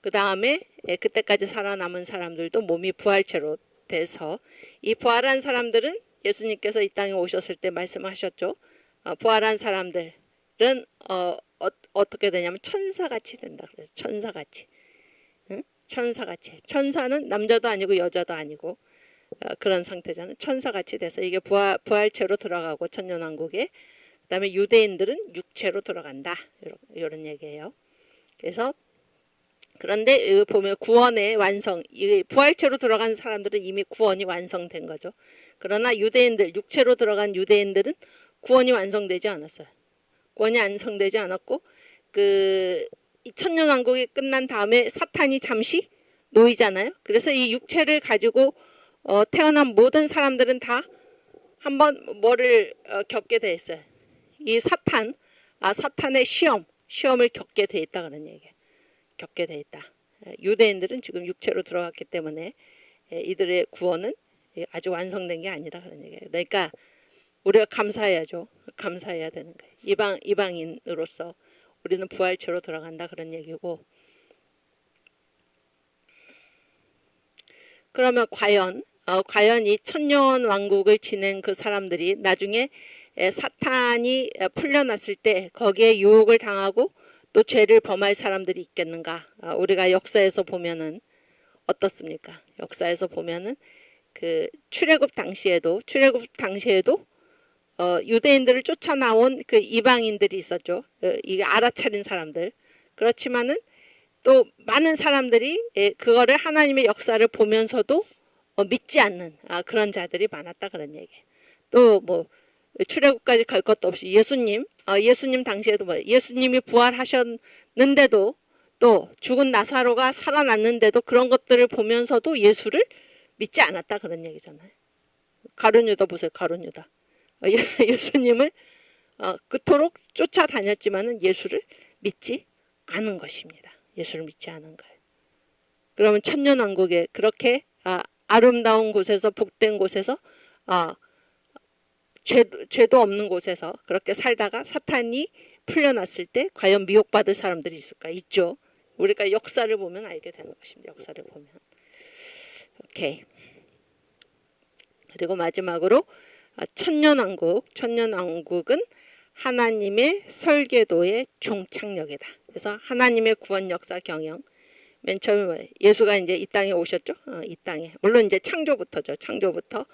그 다음에 그때까지 살아남은 사람들도 몸이 부활체로 돼서, 이 부활한 사람들은 예수님께서 이 땅에 오셨을 때 말씀하셨죠. 부활한 사람들은 어떻게 되냐면 천사같이 된다. 그래서 천사같이. 응? 천사같이. 천사는 남자도 아니고 여자도 아니고 그런 상태잖아요. 천사같이 돼서 이게 부활체로 들어가고 천년왕국에, 그 다음에 유대인들은 육체로 들어간다, 이런 얘기예요. 그래서 그런데 여기 보면 구원의 완성, 이 부활체로 들어간 사람들은 이미 구원이 완성된 거죠. 그러나 유대인들, 육체로 들어간 유대인들은 구원이 완성되지 않았어요. 구원이 완성되지 않았고, 이 천년왕국이 끝난 다음에 사탄이 잠시 놓이잖아요. 그래서 이 육체를 가지고 태어난 모든 사람들은 다 한번 뭐를 겪게 돼 있어요. 이 사탄의 시험을 겪게 돼 있다, 그런 얘기예요. 겪게 돼 있다. 유대인들은 지금 육체로 들어갔기 때문에 이들의 구원은 아주 완성된 게 아니다, 그런 얘기예요. 그러니까 우리가 감사해야죠. 감사해야 되는 거예요. 이방인으로서 우리는 부활체로 들어간다, 그런 얘기고. 그러면 과연 이 천년왕국을 지낸 그 사람들이 나중에 사탄이 풀려났을 때 거기에 유혹을 당하고 또 죄를 범할 사람들이 있겠는가? 우리가 역사에서 보면은 어떻습니까? 역사에서 보면은 그 출애굽 당시에도 유대인들을 쫓아나온 그 이방인들이 있었죠. 이게 알아차린 사람들. 그렇지만은 또 많은 사람들이 그거를 하나님의 역사를 보면서도 믿지 않는 그런 자들이 많았다, 그런 얘기. 또 뭐 출애굽까지 갈 것도 없이 예수님 당시에도 예수님이 부활하셨는데도 또 죽은 나사로가 살아났는데도 그런 것들을 보면서도 예수를 믿지 않았다, 그런 얘기잖아요. 가룟유다 보세요. 가룟유다. 예수님을 그토록 쫓아다녔지만은 예수를 믿지 않은 것입니다. 예수를 믿지 않은 거예요. 그러면 천년왕국에 그렇게 아름다운 곳에서, 복된 곳에서, 죄도 없는 곳에서 그렇게 살다가 사탄이 풀려났을 때 과연 미혹받을 사람들이 있을까? 있죠. 우리가 역사를 보면 알게 되는 것입니다. 역사를 보면. 오케이. 그리고 마지막으로 천년왕국은 하나님의 설계도의 종착역이다. 그래서 하나님의 구원 역사 경영, 맨 처음에 뭐예요? 예수가 이제 이 땅에 오셨죠. 이 땅에 물론 이제 창조부터죠. 창조부터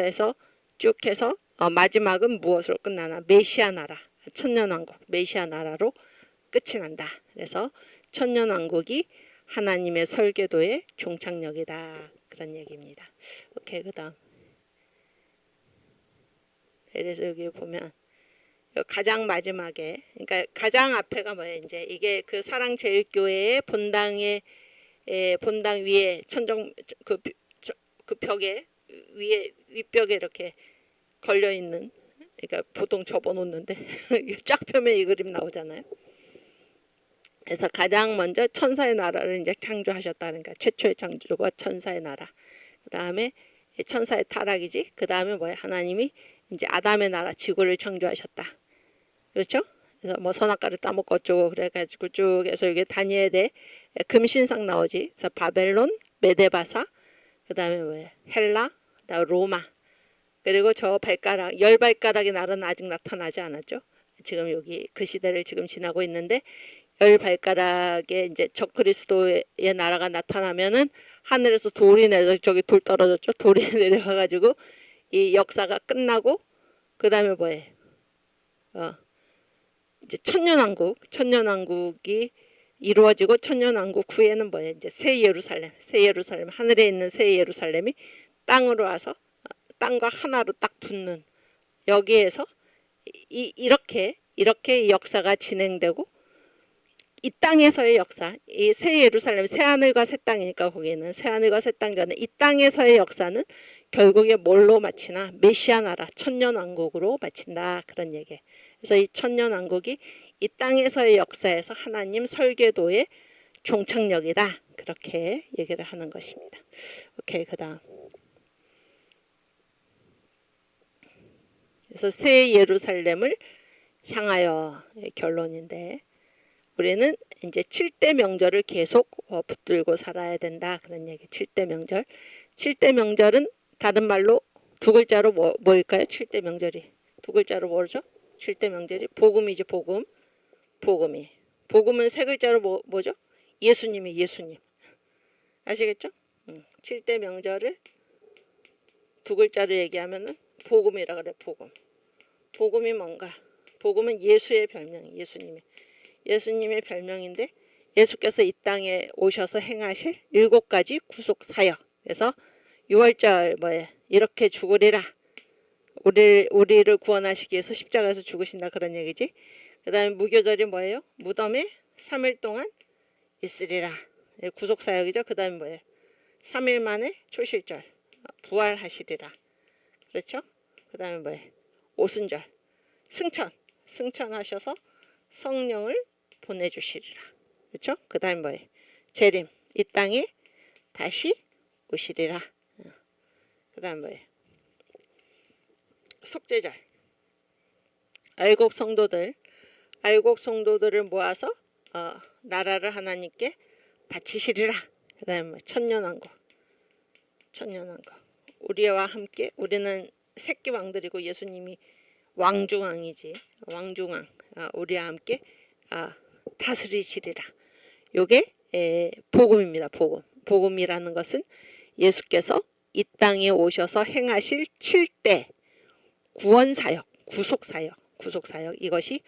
해서 쭉 해서 마지막은 무엇으로 끝나나? 메시아 나라, 천년왕국 메시아 나라로 끝이 난다. 그래서 천년왕국이 하나님의 설계도의 종착역이다. 그런 얘기입니다. 오케이, 그 다음. 그래서 여기 보면 가장 마지막에, 그러니까 가장 앞에가 뭐예요? 이제 이게 그 사랑제일교회의 본당 위에 천정 그 벽에 위에 윗벽에 이렇게 걸려 있는, 그러니까 보통 접어놓는데 쫙 펴면 이 그림 나오잖아요. 그래서 가장 먼저 천사의 나라를 이제 창조하셨다. 그러니까 최초의 창조가 천사의 나라. 그 다음에 천사의 타락이지. 그 다음에 뭐야? 하나님이 이제 아담의 나라, 지구를 창조하셨다. 그렇죠? 그래서 뭐 선악과를 따먹고 어쩌고 그래가지고 쭉 해서 이게 다니엘의 금신상 나오지. 그래서 바벨론, 메데바사, 그 다음에 뭐야? 헬라, 그다음 로마. 그리고 저 발가락, 열 발가락의 나라는 아직 나타나지 않았죠. 지금 여기 그 시대를 지금 지나고 있는데, 열 발가락에 이제 적그리스도의 나라가 나타나면은 하늘에서 돌이 내려, 저기 돌 떨어졌죠. 돌이 내려와가지고 이 역사가 끝나고, 그 다음에 뭐예요? 이제 천년왕국이 이루어지고, 천년왕국 후에는 뭐예요? 이제 새 예루살렘, 하늘에 있는 새 예루살렘이 땅으로 와서 땅과 하나로 딱 붙는, 여기에서 이렇게 이 역사가 진행되고, 이 땅에서의 역사, 이 새 예루살렘, 새 하늘과 새 땅이니까 거기는 새 하늘과 새 땅 전에 이 땅에서의 역사는 결국에 뭘로 마치나? 메시아 나라, 천년왕국으로 마친다. 그런 얘기. 그래서 이 천년왕국이 이 땅에서의 역사에서 하나님 설계도의 종착역이다. 그렇게 얘기를 하는 것입니다. 오케이, 그 다음. 그래서 새 예루살렘을 향하여 결론인데, 우리는 이제 7대 명절을 계속 붙들고 살아야 된다. 그런 얘기. 7대 명절. 7대 명절은 다른 말로 두 글자로 뭐일까요? 7대 명절이. 두 글자로 뭐죠? 7대 명절이 복음이지, 복음. 복음은 세 글자로 뭐죠? 예수님. 아시겠죠? 7대 명절을 두 글자로 얘기하면은 복음이라 그래, 복음. 복음이 뭔가? 복음은 예수의 별명, 예수님의 별명인데, 예수께서 이 땅에 오셔서 행하실 7가지 구속 사역. 그래서 6월절 뭐예요? 이렇게 죽으리라. 우리를 구원하시기 위해서 십자가에서 죽으신다. 그런 얘기지. 그 다음에 무교절이 뭐예요? 무덤에 3일 동안 있으리라. 구속 사역이죠. 그 다음에 뭐예요? 3일 만에 초실절, 부활하시리라. 그렇죠? 그 다음에 뭐예요? 오순절, 승천하셔서 성령을 보내주시리라. 그렇죠? 그 다음에 뭐예요? 재림, 이 땅에 다시 오시리라. 그 다음에 뭐예요? 속죄절, 알곡 성도들을 모아서 나라를 하나님께 바치시리라. 그 다음에 뭐 천년왕국. 우리와 함께, 우리는 새끼 왕들이고 예수님이 왕중왕이지. 우리와 함께 다스리시리라. 요게 복음입니다. 복음이라는 것은 예수께서 이 땅에 오셔서 행하실 7대 구원사역, 구속사역, 이것이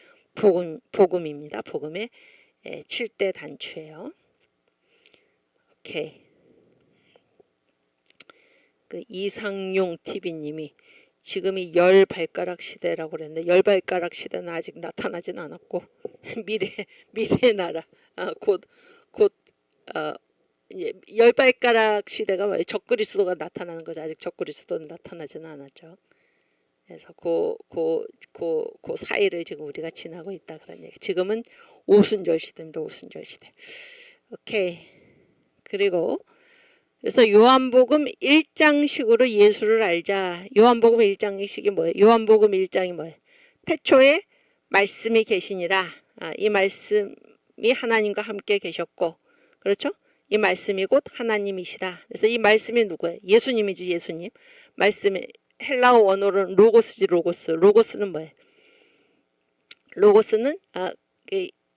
복음입니다. 복음의 7대 단추예요. 오케이. 그 이상용 TV님이 지금이 열 발가락 시대라고 그랬는데, 열 발가락 시대는 아직 나타나진 않았고 미래의 나라, 열 발가락 시대가 뭐예요? 적그리스도가 나타나는 거죠. 아직 적그리스도는 나타나지는 않았죠. 그래서 그 사이를 지금 우리가 지나고 있다. 그런 얘기. 지금은 오순절 시대입니다. 오순절 시대. 오케이. 그리고 그래서 요한복음 1장식으로 예수를 알자. 요한복음 1장식이 뭐예요? 요한복음 1장이 뭐예요? 태초에 말씀이 계시니라. 이 말씀이 하나님과 함께 계셨고, 그렇죠? 이 말씀이 곧 하나님이시다. 그래서 이 말씀이 누구예요? 예수님이지, 예수님. 말씀이 헬라어 원어로는 로고스지, 로고스. 로고스는 뭐예요? 로고스는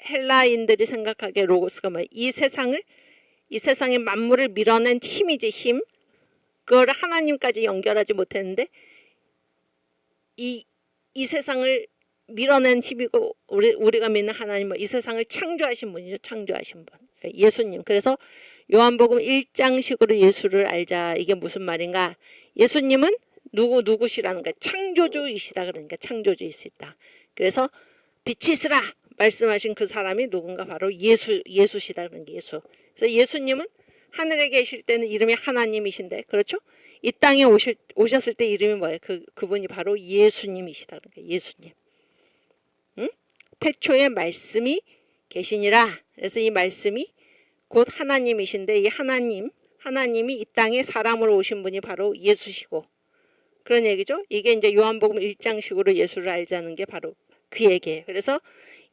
헬라인들이 생각하기에 로고스가 뭐예요? 이 세상의 만물을 밀어낸 힘이지, 힘. 그걸 하나님까지 연결하지 못했는데 이 세상을 밀어낸 힘이고 우리가 믿는 하나님은 이 세상을 창조하신 분이죠. 창조하신 분. 예수님. 그래서 요한복음 1장식으로 예수를 알자. 이게 무슨 말인가? 예수님은 누구시라는 거야? 창조주이시다. 그러니까 창조주이시다. 그래서 빛이 있으라 말씀하신 그 사람이 누군가? 바로 예수시다. 그런 게 예수. 그래서 예수님은 하늘에 계실 때는 이름이 하나님이신데, 그렇죠? 이 땅에 오셨을 때 이름이 뭐예요? 그분이 바로 예수님이시다. 그러니까 예수님. 응? 태초에 말씀이 계시니라. 그래서 이 말씀이 곧 하나님이신데, 이 하나님이 이 땅에 사람으로 오신 분이 바로 예수시고, 그런 얘기죠. 이게 이제 요한복음 1장식으로 예수를 알자는 게 바로 그 얘기예요. 그래서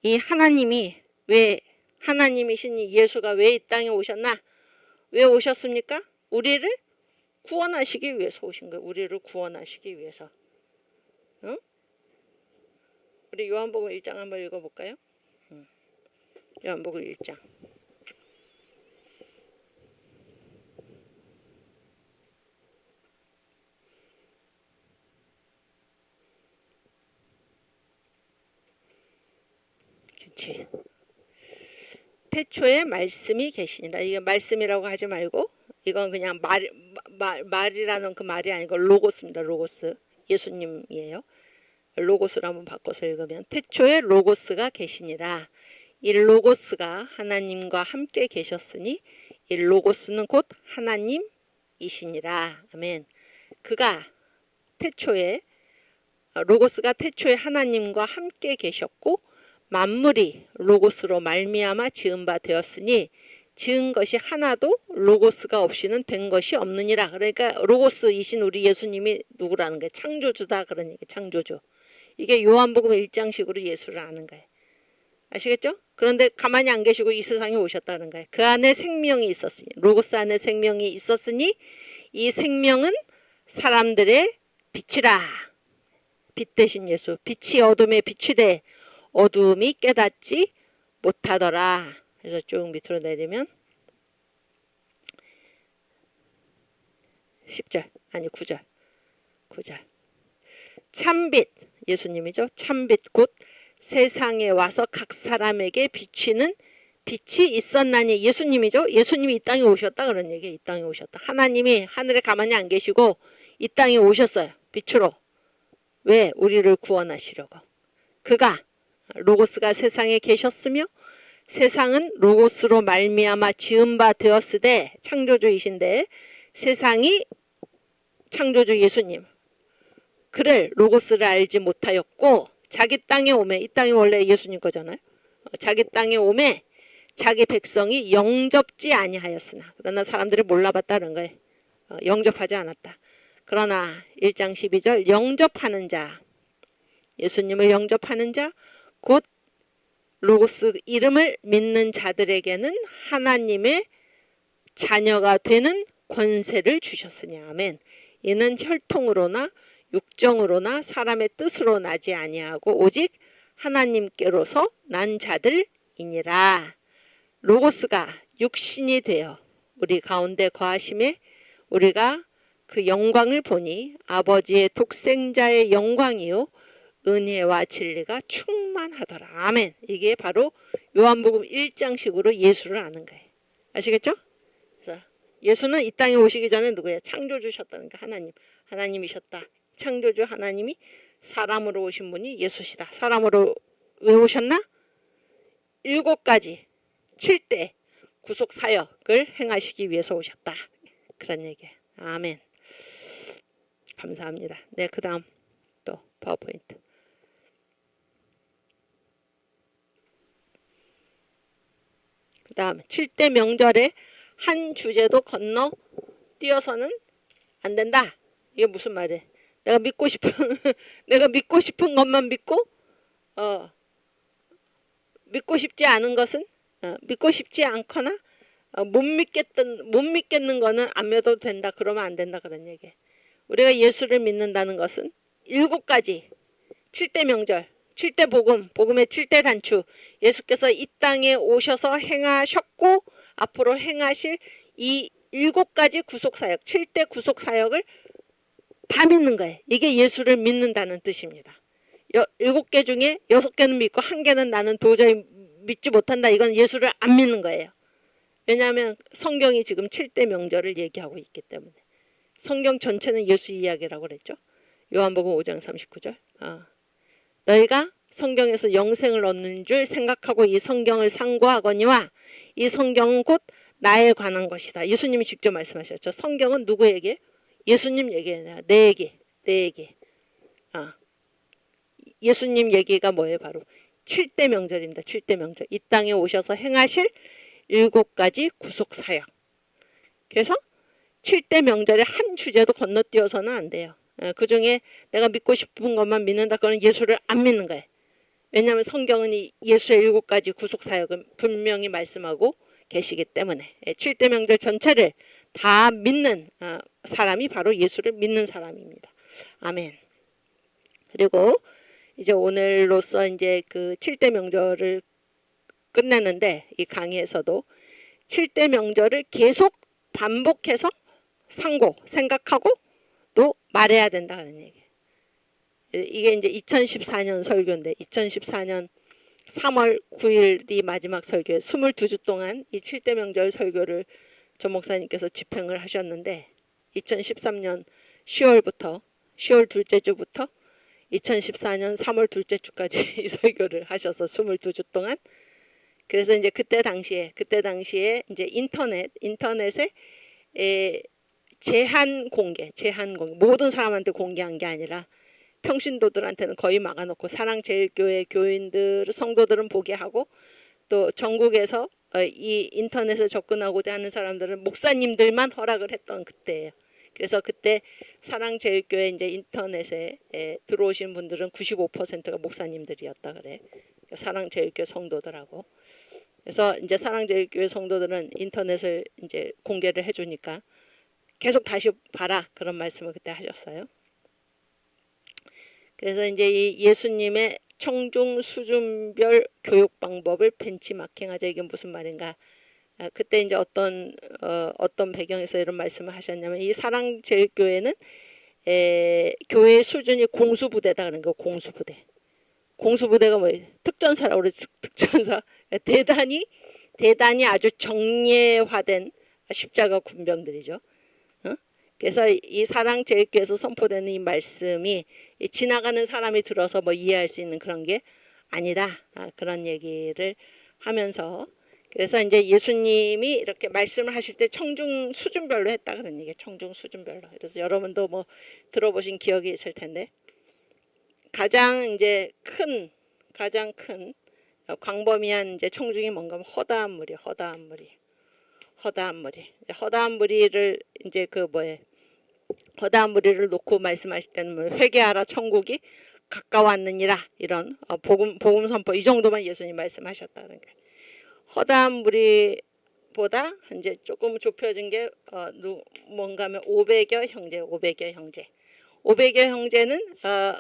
이 하나님이 왜 하나님이신 이 예수가 왜 이 땅에 오셨나? 왜 오셨습니까? 우리를 구원하시기 위해서 오신 거예요. 우리를 구원하시기 위해서. 응? 우리 요한복음 1장 한번 읽어볼까요? 요한복음 1장. 그렇지. 태초에 말씀이 계시니라. 이게 말씀이라고 하지 말고 이건 그냥 말이라는 그 말이 아니고 로고스입니다. 로고스. 예수님이에요. 로고스를 한번 바꿔서 읽으면 태초에 로고스가 계시니라. 이 로고스가 하나님과 함께 계셨으니 이 로고스는 곧 하나님이시니라. 아멘. 그가 태초에 로고스가 태초에 하나님과 함께 계셨고 만물이 로고스로 말미암아 지은 바 되었으니 지은 것이 하나도 로고스가 없이는 된 것이 없느니라. 그러니까 로고스이신 우리 예수님이 누구라는 거예요? 창조주다. 그런 얘기. 창조주. 이게 요한복음 1장식으로 예수를 아는 거예요. 아시겠죠? 그런데 가만히 안 계시고 이 세상에 오셨다는 거예요. 그 안에 생명이 있었으니, 로고스 안에 생명이 있었으니 이 생명은 사람들의 빛이라. 빛 대신 예수. 빛이 어둠에 비추되 어둠이 깨닫지 못하더라. 그래서 쭉 밑으로 내리면 10절 아니 9절 참빛 예수님이죠. 참빛 곧 세상에 와서 각 사람에게 비치는 빛이 있었나니 예수님이죠. 예수님이 이 땅에 오셨다 그런 얘기예요. 이 땅에 오셨다. 하나님이 하늘에 가만히 안 계시고 이 땅에 오셨어요. 빛으로. 왜? 우리를 구원하시려고. 그가 로고스가 세상에 계셨으며 세상은 로고스로 말미암아 지은 바 되었으되 창조주이신데 세상이 창조주 예수님 그를 로고스를 알지 못하였고 자기 땅에 오매 이 땅이 원래 예수님 거잖아요. 자기 땅에 오매 자기 백성이 영접지 아니하였으나 그러나 사람들이 몰라봤다는 거예요. 영접하지 않았다. 그러나 1장 12절 영접하는 자 예수님을 영접하는 자 곧 로고스 이름을 믿는 자들에게는 하나님의 자녀가 되는 권세를 주셨으니 아멘. 이는 혈통으로나 육정으로나 사람의 뜻으로 나지 아니하고 오직 하나님께로서 난 자들이니라. 로고스가 육신이 되어 우리 가운데 거하심에 우리가 그 영광을 보니 아버지의 독생자의 영광이요 은혜와 진리가 충만하더라. 아멘. 이게 바로 요한복음 1장식으로 예수를 아는 거예요. 아시겠죠? 그래서 예수는 이 땅에 오시기 전에 누구예요? 창조주셨다는 게 하나님이셨다. 창조주 하나님이 사람으로 오신 분이 예수시다. 사람으로 왜 오셨나? 7가지 7대 구속 사역을 행하시기 위해서 오셨다. 그런 얘기예요. 아멘. 감사합니다. 네, 그 다음 또 파워포인트. 그 다음 7대 명절에 한 주제도 건너 뛰어서는 안 된다. 이게 무슨 말이에요? 내가 믿고 싶은 것만 믿고 믿고 싶지 않은 것은 믿고 싶지 않거나 못 믿겠는 거는 안 믿어도 된다. 그러면 안 된다. 그런 얘기예요. 우리가 예수를 믿는다는 것은 7가지 7대 명절 7대 복음, 복음의 7대 단추, 예수께서 이 땅에 오셔서 행하셨고 앞으로 행하실 이 7가지 구속사역, 7대 구속사역을 다 믿는 거예요. 이게 예수를 믿는다는 뜻입니다. 7개 중에 6개는 믿고 1개는 나는 도저히 믿지 못한다. 이건 예수를 안 믿는 거예요. 왜냐하면 성경이 지금 7대 명절을 얘기하고 있기 때문에. 성경 전체는 예수 이야기라고 그랬죠. 요한복음 5장 39절. 너희가 성경에서 영생을 얻는 줄 생각하고 이 성경을 상고하거니와 이 성경은 곧 나에 관한 것이다. 예수님이 직접 말씀하셨죠. 성경은 누구에게? 예수님 얘기예요. 내 얘기. 예수님 얘기가 뭐예요? 바로 7대 명절입니다. 7대 명절. 이 땅에 오셔서 행하실 7가지 구속사역. 그래서 7대 명절의 한 주제도 건너뛰어서는 안 돼요. 그 중에 내가 믿고 싶은 것만 믿는다. 그건 예수를 안 믿는 거예요. 왜냐하면 성경은 이 예수의 7가지 구속사역을 분명히 말씀하고 계시기 때문에 7대 명절 전체를 다 믿는 사람이 바로 예수를 믿는 사람입니다. 아멘. 그리고 이제 오늘로써 이제 그 7대 명절을 끝내는데 이 강의에서도 7대 명절을 계속 반복해서 생각하고 또 말해야 된다는 얘기예요. 이게 이제 2014년 설교인데 2014년 3월 9일이 마지막 설교에 22주 동안 이 7대 명절 설교를 전 목사님께서 집행을 하셨는데 2013년 10월 둘째 주부터 2014년 3월 둘째 주까지 이 설교를 하셔서 22주 동안. 그래서 이제 그때 당시에 이제 인터넷에 제한 공개 모든 사람한테 공개한 게 아니라 평신도들한테는 거의 막아놓고 사랑제일교회 교인들 성도들은 보게 하고 또 전국에서 이 인터넷에 접근하고자 하는 사람들은 목사님들만 허락을 했던 그때예요. 그래서 그때 사랑제일교회 이제 인터넷에 들어오신 분들은 95%가 목사님들이었다 그래. 사랑제일교회 성도들하고. 그래서 이제 사랑제일교회 성도들은 인터넷을 이제 공개를 해주니까 계속 다시 봐라 그런 말씀을 그때 하셨어요. 그래서 이제 이 예수님의 청중 수준별 교육 방법을 벤치마킹하자. 이게 무슨 말인가? 그때 이제 어떤 배경에서 이런 말씀을 하셨냐면 이 사랑제일교회는 교회 수준이 공수부대다 그런 거. 공수부대가 뭐예요? 특전사라고 그러지. 특전사. 대단히 아주 정예화된 십자가 군병들이죠. 그래서 이 사랑제일교회에서 선포되는 이 말씀이 지나가는 사람이 들어서 뭐 이해할 수 있는 그런 게 아니다. 그런 얘기를 하면서 그래서 이제 예수님이 이렇게 말씀을 하실 때 청중 수준별로 했다 그런 얘기예요. 청중 수준별로. 그래서 여러분도 뭐 들어보신 기억이 있을 텐데 가장 큰 광범위한 이제 청중이 뭔가 하면 허다한 무리를 이제 허다한 무리를 놓고 말씀하실 때는 뭐 회개하라 천국이 가까웠느니라 이런 복음 선포 이 정도만 예수님 말씀하셨다 그러니까 허다한 무리보다 이제 조금 좁혀진 게 뭔가면 500여 형제는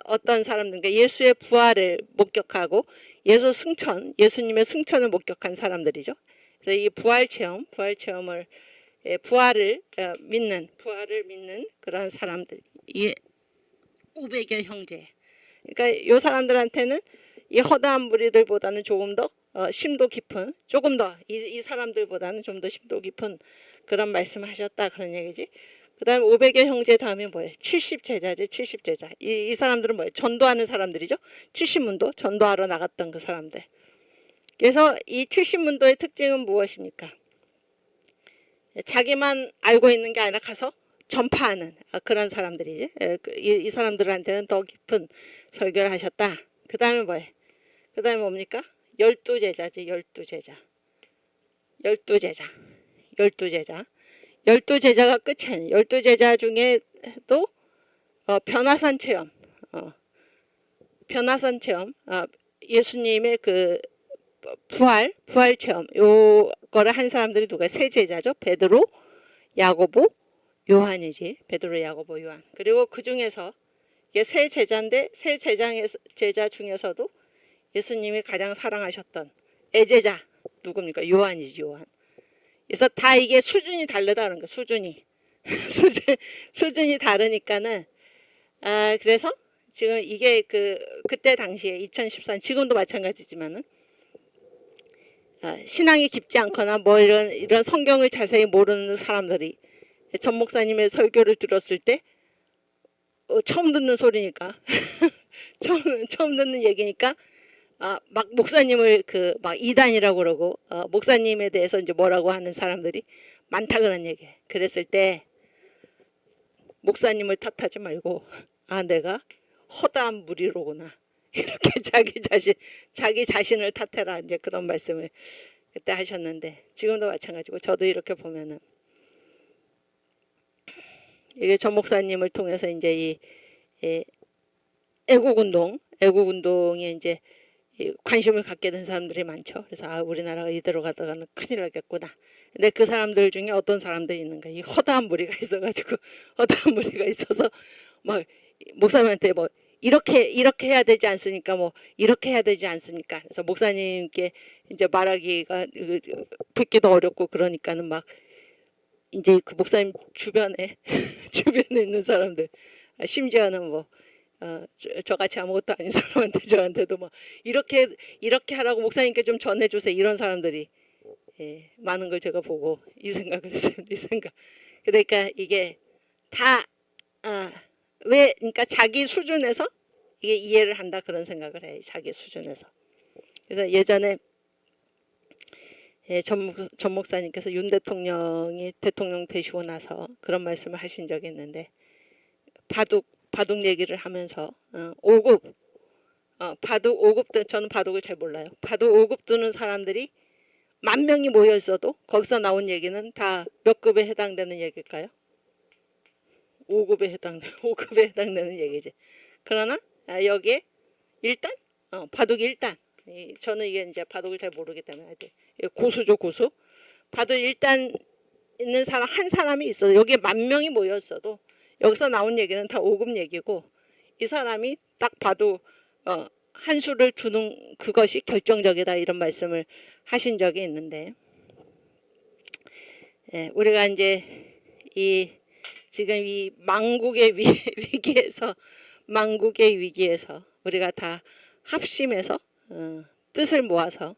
어떤 사람들, 그러니까 예수의 부활을 목격하고 예수님의 승천을 목격한 사람들이죠. 그래서 이 부활 체험을 부활을 믿는 그런 사람들, 이 500여 형제. 그러니까 이 사람들한테는 이 허다한 무리들보다는 조금 더 심도 깊은, 조금 더 이 사람들보다는 좀 더 심도 깊은 그런 말씀을 하셨다 그런 얘기지. 그 다음에 500여 형제 다음에 뭐예요? 70제자지. 70제자. 이 사람들은 뭐예요? 전도하는 사람들이죠. 70문도 전도하러 나갔던 그 사람들. 그래서 이 70문도의 특징은 무엇입니까? 자기만 알고 있는 게 아니라 가서 전파하는 그런 사람들이지. 이 사람들한테는 더 깊은 설교를 하셨다. 그 다음에 뭐예요? 그 다음에 뭡니까? 12제자지. 12제자가 끝이 아니에요. 12제자 중에도 변화산 체험, 예수님의 그 부활 체험 요거를 한 사람들이 누가? 세 제자죠. 베드로, 야고보, 요한이지. 베드로, 야고보, 요한. 그리고 그 중에서 이게 세 제자인데 세 제자 중에서도 예수님이 가장 사랑하셨던 애제자 누굽니까? 요한이지, 요한. 그래서 다 이게 수준이 다르다는 거, 수준이. 수준이 다르니까는, 그래서 지금 이게 그때 당시에 2014년, 지금도 마찬가지지만은, 신앙이 깊지 않거나 뭐 이런 성경을 자세히 모르는 사람들이 전 목사님의 설교를 들었을 때, 처음 듣는 소리니까, 처음 듣는 얘기니까, 막 목사님을 막 이단이라고 그러고, 목사님에 대해서 이제 뭐라고 하는 사람들이 많다 그런 얘기. 그랬을 때, 목사님을 탓하지 말고, 내가 허다한 무리로구나. 이렇게 자기 자신을 탓해라. 이제 그런 말씀을 그때 하셨는데, 지금도 마찬가지고, 저도 이렇게 보면은, 이게 전 목사님을 통해서 이제 이 애국운동에 이제 관심을 갖게 된 사람들이 많죠. 그래서 우리나라가 이대로 가다가는 큰일 나겠구나. 근데 그 사람들 중에 어떤 사람들이 있는가? 이 허다한 무리가 있어가지고 허다한 무리가 있어서 뭐 목사님한테 뭐 이렇게 해야 되지 않습니까? 뭐 이렇게 해야 되지 않습니까? 그래서 목사님께 이제 말하기가 듣기도 어렵고 그러니까는 막 이제 그 목사님 주변에 있는 사람들, 심지어는 뭐 저같이 아무것도 아닌 사람한테 저한테도 막 이렇게 하라고 목사님께 좀 전해주세요, 이런 사람들이 많은 걸 제가 보고 이 생각을 했습니다. 이 생각. 그러니까 이게 다 왜 그러니까 자기 수준에서 이게 이해를 한다 그런 생각을 해요. 자기 수준에서. 그래서 예전에 전 목사님께서 윤 대통령이 대통령 되시고 나서 그런 말씀을 하신 적이 있는데, 바둑 얘기를 하면서 5급 바둑 5급 저는 바둑을 잘 몰라요. 바둑 5급 두는 사람들이 10,000명이 모여 있어도 거기서 나온 얘기는 다 몇 급에 해당되는 얘기일까요? 5급에 해당되는 얘기지. 그러나 여기에 일단 바둑 1단, 저는 이게 이제 바둑을 잘 모르기 때문에 고수죠, 고수. 바둑 1단 있는 사람 한 사람이 있어도 여기에 10,000명이 모여 있어도 여기서 나온 얘기는 다 5급 얘기고, 이 사람이 딱 봐도 한 수를 두는 그것이 결정적이다, 이런 말씀을 하신 적이 있는데, 우리가 이제 지금 이 망국의 위기에서 우리가 다 합심해서 뜻을 모아서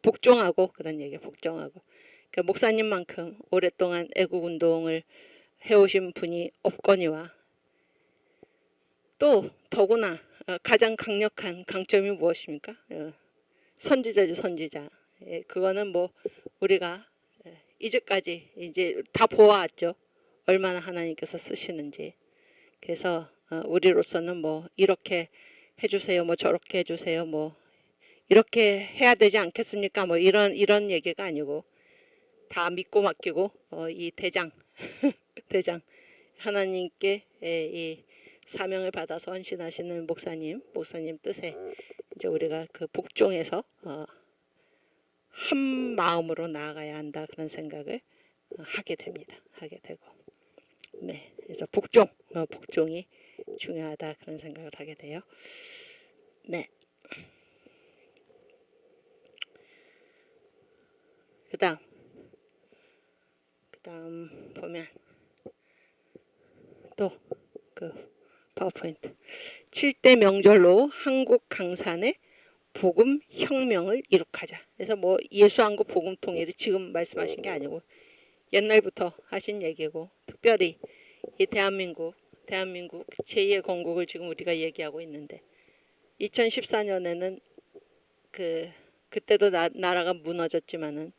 복종하고, 그런 얘기, 복종하고. 그러니까 목사님만큼 오랫동안 애국운동을 해오신 분이 없거니와, 또 더구나 가장 강력한 강점이 무엇입니까? 선지자죠, 선지자. 그거는 뭐 우리가 이제까지 이제 다 보아왔죠. 얼마나 하나님께서 쓰시는지. 그래서 우리로서는 뭐 이렇게 해주세요, 뭐 저렇게 해주세요, 뭐 이렇게 해야 되지 않겠습니까? 뭐 이런 얘기가 아니고, 다 믿고 맡기고 이 대장 하나님께 이 사명을 받아서 헌신하시는 목사님 뜻에 이제 우리가 그 복종해서 한 마음으로 나아가야 한다, 그런 생각을 하게 됩니다. 하게 되고, 네, 그래서 복종이 중요하다, 그런 생각을 하게 돼요. 네. 그다음 보면 또 파워포인트 7대 명절로 한국 강산의 복음 혁명을 이룩하자. 그래서 뭐 예수한국 복음 통일이 지금 말씀하신 게 아니고 옛날부터 하신 얘기고, 특별히 이 대한민국 제2의 건국을 지금 우리가 얘기하고 있는데, 2014년에는 그때도 나라가 무너졌지만은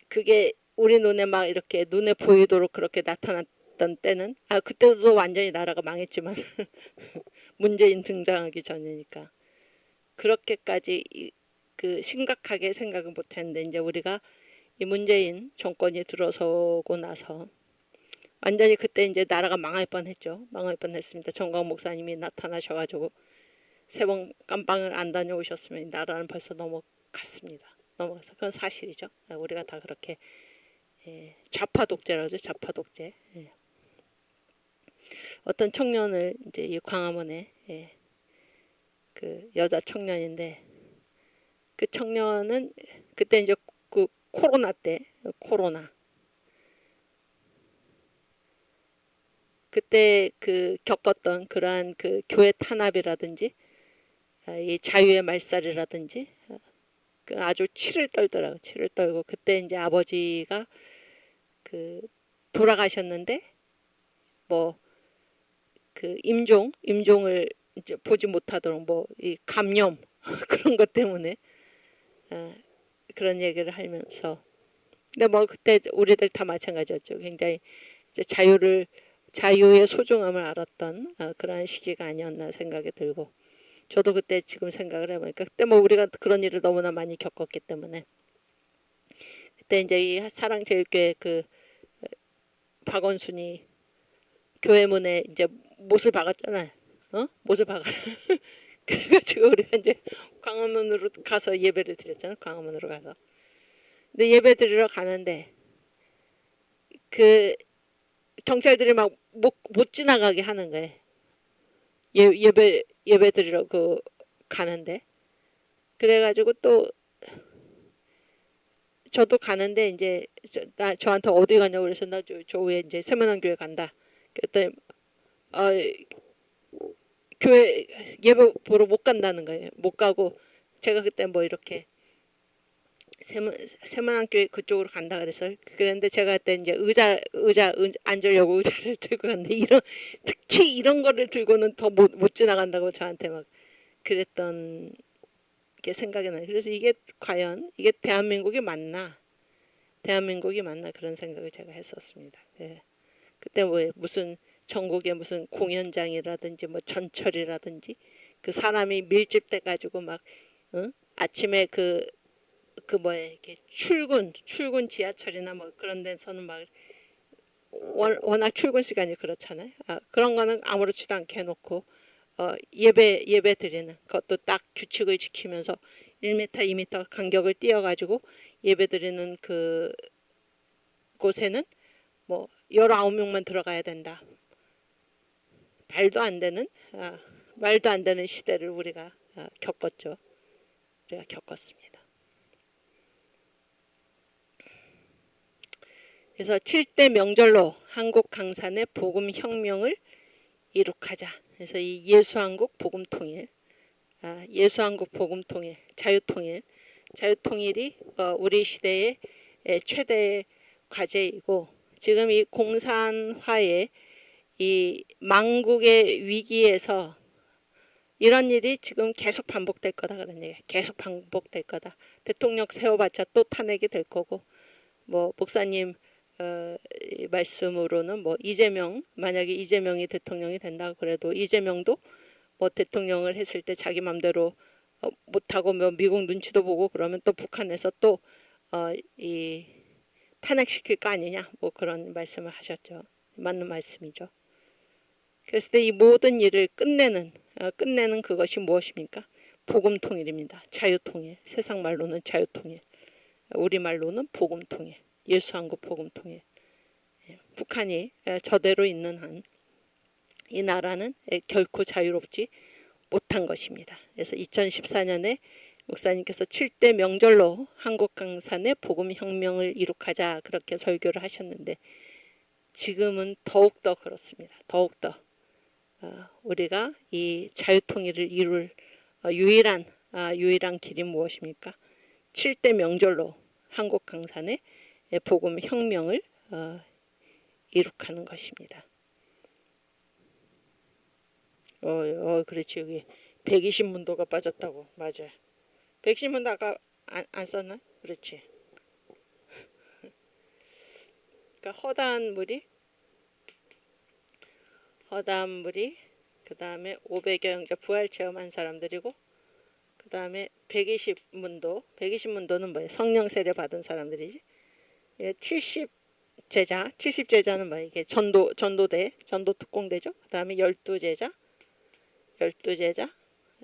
그게 우리 눈에 막 이렇게 눈에 보이도록 그렇게 나타났던 때는, 그때도 완전히 나라가 망했지만 문재인 등장하기 전이니까 그렇게까지 심각하게 생각은 못했는데, 이제 우리가 이 문재인 정권이 들어서고 나서 완전히 그때 이제 나라가 망할 뻔했죠. 망할 뻔했습니다. 정광 목사님이 나타나셔가지고 3번 깜빵을 안 다녀오셨으면 나라는 벌써 넘어갔습니다. 그건 사실이죠. 우리가 다 그렇게 좌파 독재라죠. 좌파 독재. 어떤 청년을 이제 이 광화문에 그 여자 청년인데 그 청년은 그때 이제 그 코로나 때 코로나 그때 그 겪었던 그러한 그 교회 탄압이라든지 이 자유의 말살이라든지 그 아주 치를 떨더라고. 치를 떨고 그때 이제 아버지가 그 돌아가셨는데 뭐 그 임종을 이제 보지 못하도록 뭐 이 감염 그런 것 때문에 그런 얘기를 하면서 근데 뭐 그때 우리들 다 마찬가지였죠. 굉장히 이제 자유의 소중함을 알았던 그러한 시기가 아니었나 생각이 들고 저도 그때 지금 생각을 해보니까 그때 뭐 우리가 그런 일을 너무나 많이 겪었기 때문에 그때 이제 이 사랑제일교회 그 박원순이 교회 문에 이제 못을 박았잖아요. 못을 박아. 그래가지고 우리가 이제 광화문으로 가서 예배를 드렸잖아요. 광화문으로 가서. 근데 예배 드리러 가는데 그 경찰들이 막 못 지나가게 하는 거예요. 예배 드리러 그 가는데 그래가지고 또 저도 가는데 이제 저한테 어디 가냐고 그래서 나 저 위에 이제 세문안교회 간다. 그랬더니 교회 예배 보러 못 간다는 거예요. 못 가고 제가 그때 뭐 이렇게 세문안교회 그쪽으로 간다 그래서 그랬는데 제가 그때 이제 의자 앉으려고 의자를 들고 갔는데 특히 이런 거를 들고는 더 못 지나간다고 저한테 막 그랬던 게 생각이 나요. 그래서 이게 과연 이게 대한민국이 맞나 그런 생각을 제가 했었습니다. 예. 그때 뭐 무슨 전국에 무슨 공연장이라든지 뭐 전철이라든지 그 사람이 밀집돼 가지고 막 아침에 뭐야 이렇게 출근 지하철이나 뭐 그런 데서는 막 워낙 출근 시간이 그렇잖아요. 그런 거는 아무렇지도 않게 해놓고 예배 드리는 그것도 딱 규칙을 지키면서 1m, 2m 간격을 띄어가지고 예배 드리는 그 곳에는 뭐 19명만 들어가야 된다. 말도 안 되는 시대를 우리가 겪었죠. 우리가 겪었습니다. 그래서 7대 명절로 한국 강산의 복음 혁명을 이룩하자. 그래서 이 예수한국 복음통일, 예수한국 복음통일, 자유통일이 우리 시대의 최대의 과제이고 지금 이 공산화의 이 망국의 위기에서 이런 일이 지금 계속 반복될 거다 그런 얘기예요. 계속 반복될 거다. 대통령 세워봤자 또 탄핵이 될 거고 뭐 목사님 말씀으로는 뭐 만약에 이재명이 대통령이 된다 그래도 이재명도 뭐 대통령을 했을 때 자기 맘대로 못하고 뭐 미국 눈치도 보고 그러면 또 북한에서 또 이 탄핵시킬 거 아니냐 뭐 그런 말씀을 하셨죠. 맞는 말씀이죠. 그랬을 때 이 모든 일을 끝내는 그것이 무엇입니까? 복음통일입니다. 자유통일. 세상 말로는 자유통일. 우리 말로는 복음통일. 예수한국 복음통일. 북한이 저대로 있는 한 이 나라는 결코 자유롭지 못한 것입니다. 그래서 2014년에 목사님께서 7대 명절로 한국 강산의 복음혁명을 이룩하자 그렇게 설교를 하셨는데 지금은 더욱더 그렇습니다. 더욱더 우리가 이 자유통일을 이룰 유일한 길이 무엇입니까? 7대 명절로 한국 강산의 복음혁명을 이룩하는 것입니다. 그렇지. 여기 120문도가 빠졌다고. 맞아요. 120문도 아까 안 썼나? 그렇지. 그러니까 허다한 무리 그 다음에 500여 형제 부활 체험한 사람들이고 그 다음에 120문도는 뭐예요? 성령 세례 받은 사람들이지. 70제자는 뭐예요? 이게 전도 특공대죠. 그 다음에 12제자,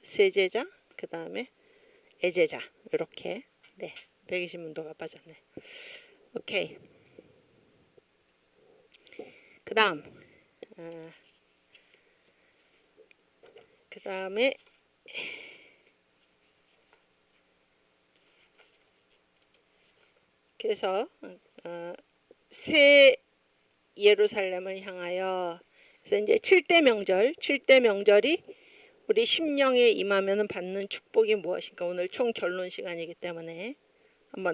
세제자, 그 다음에 애제자 이렇게 120문도가 빠졌네. 오케이. 그 다음 그 다음에 그래서 새 예루살렘을 향하여, 그래서 이제 7대 명절이 우리 심령에 임하면 받는 축복이 무엇인가, 오늘 총 결론 시간이기 때문에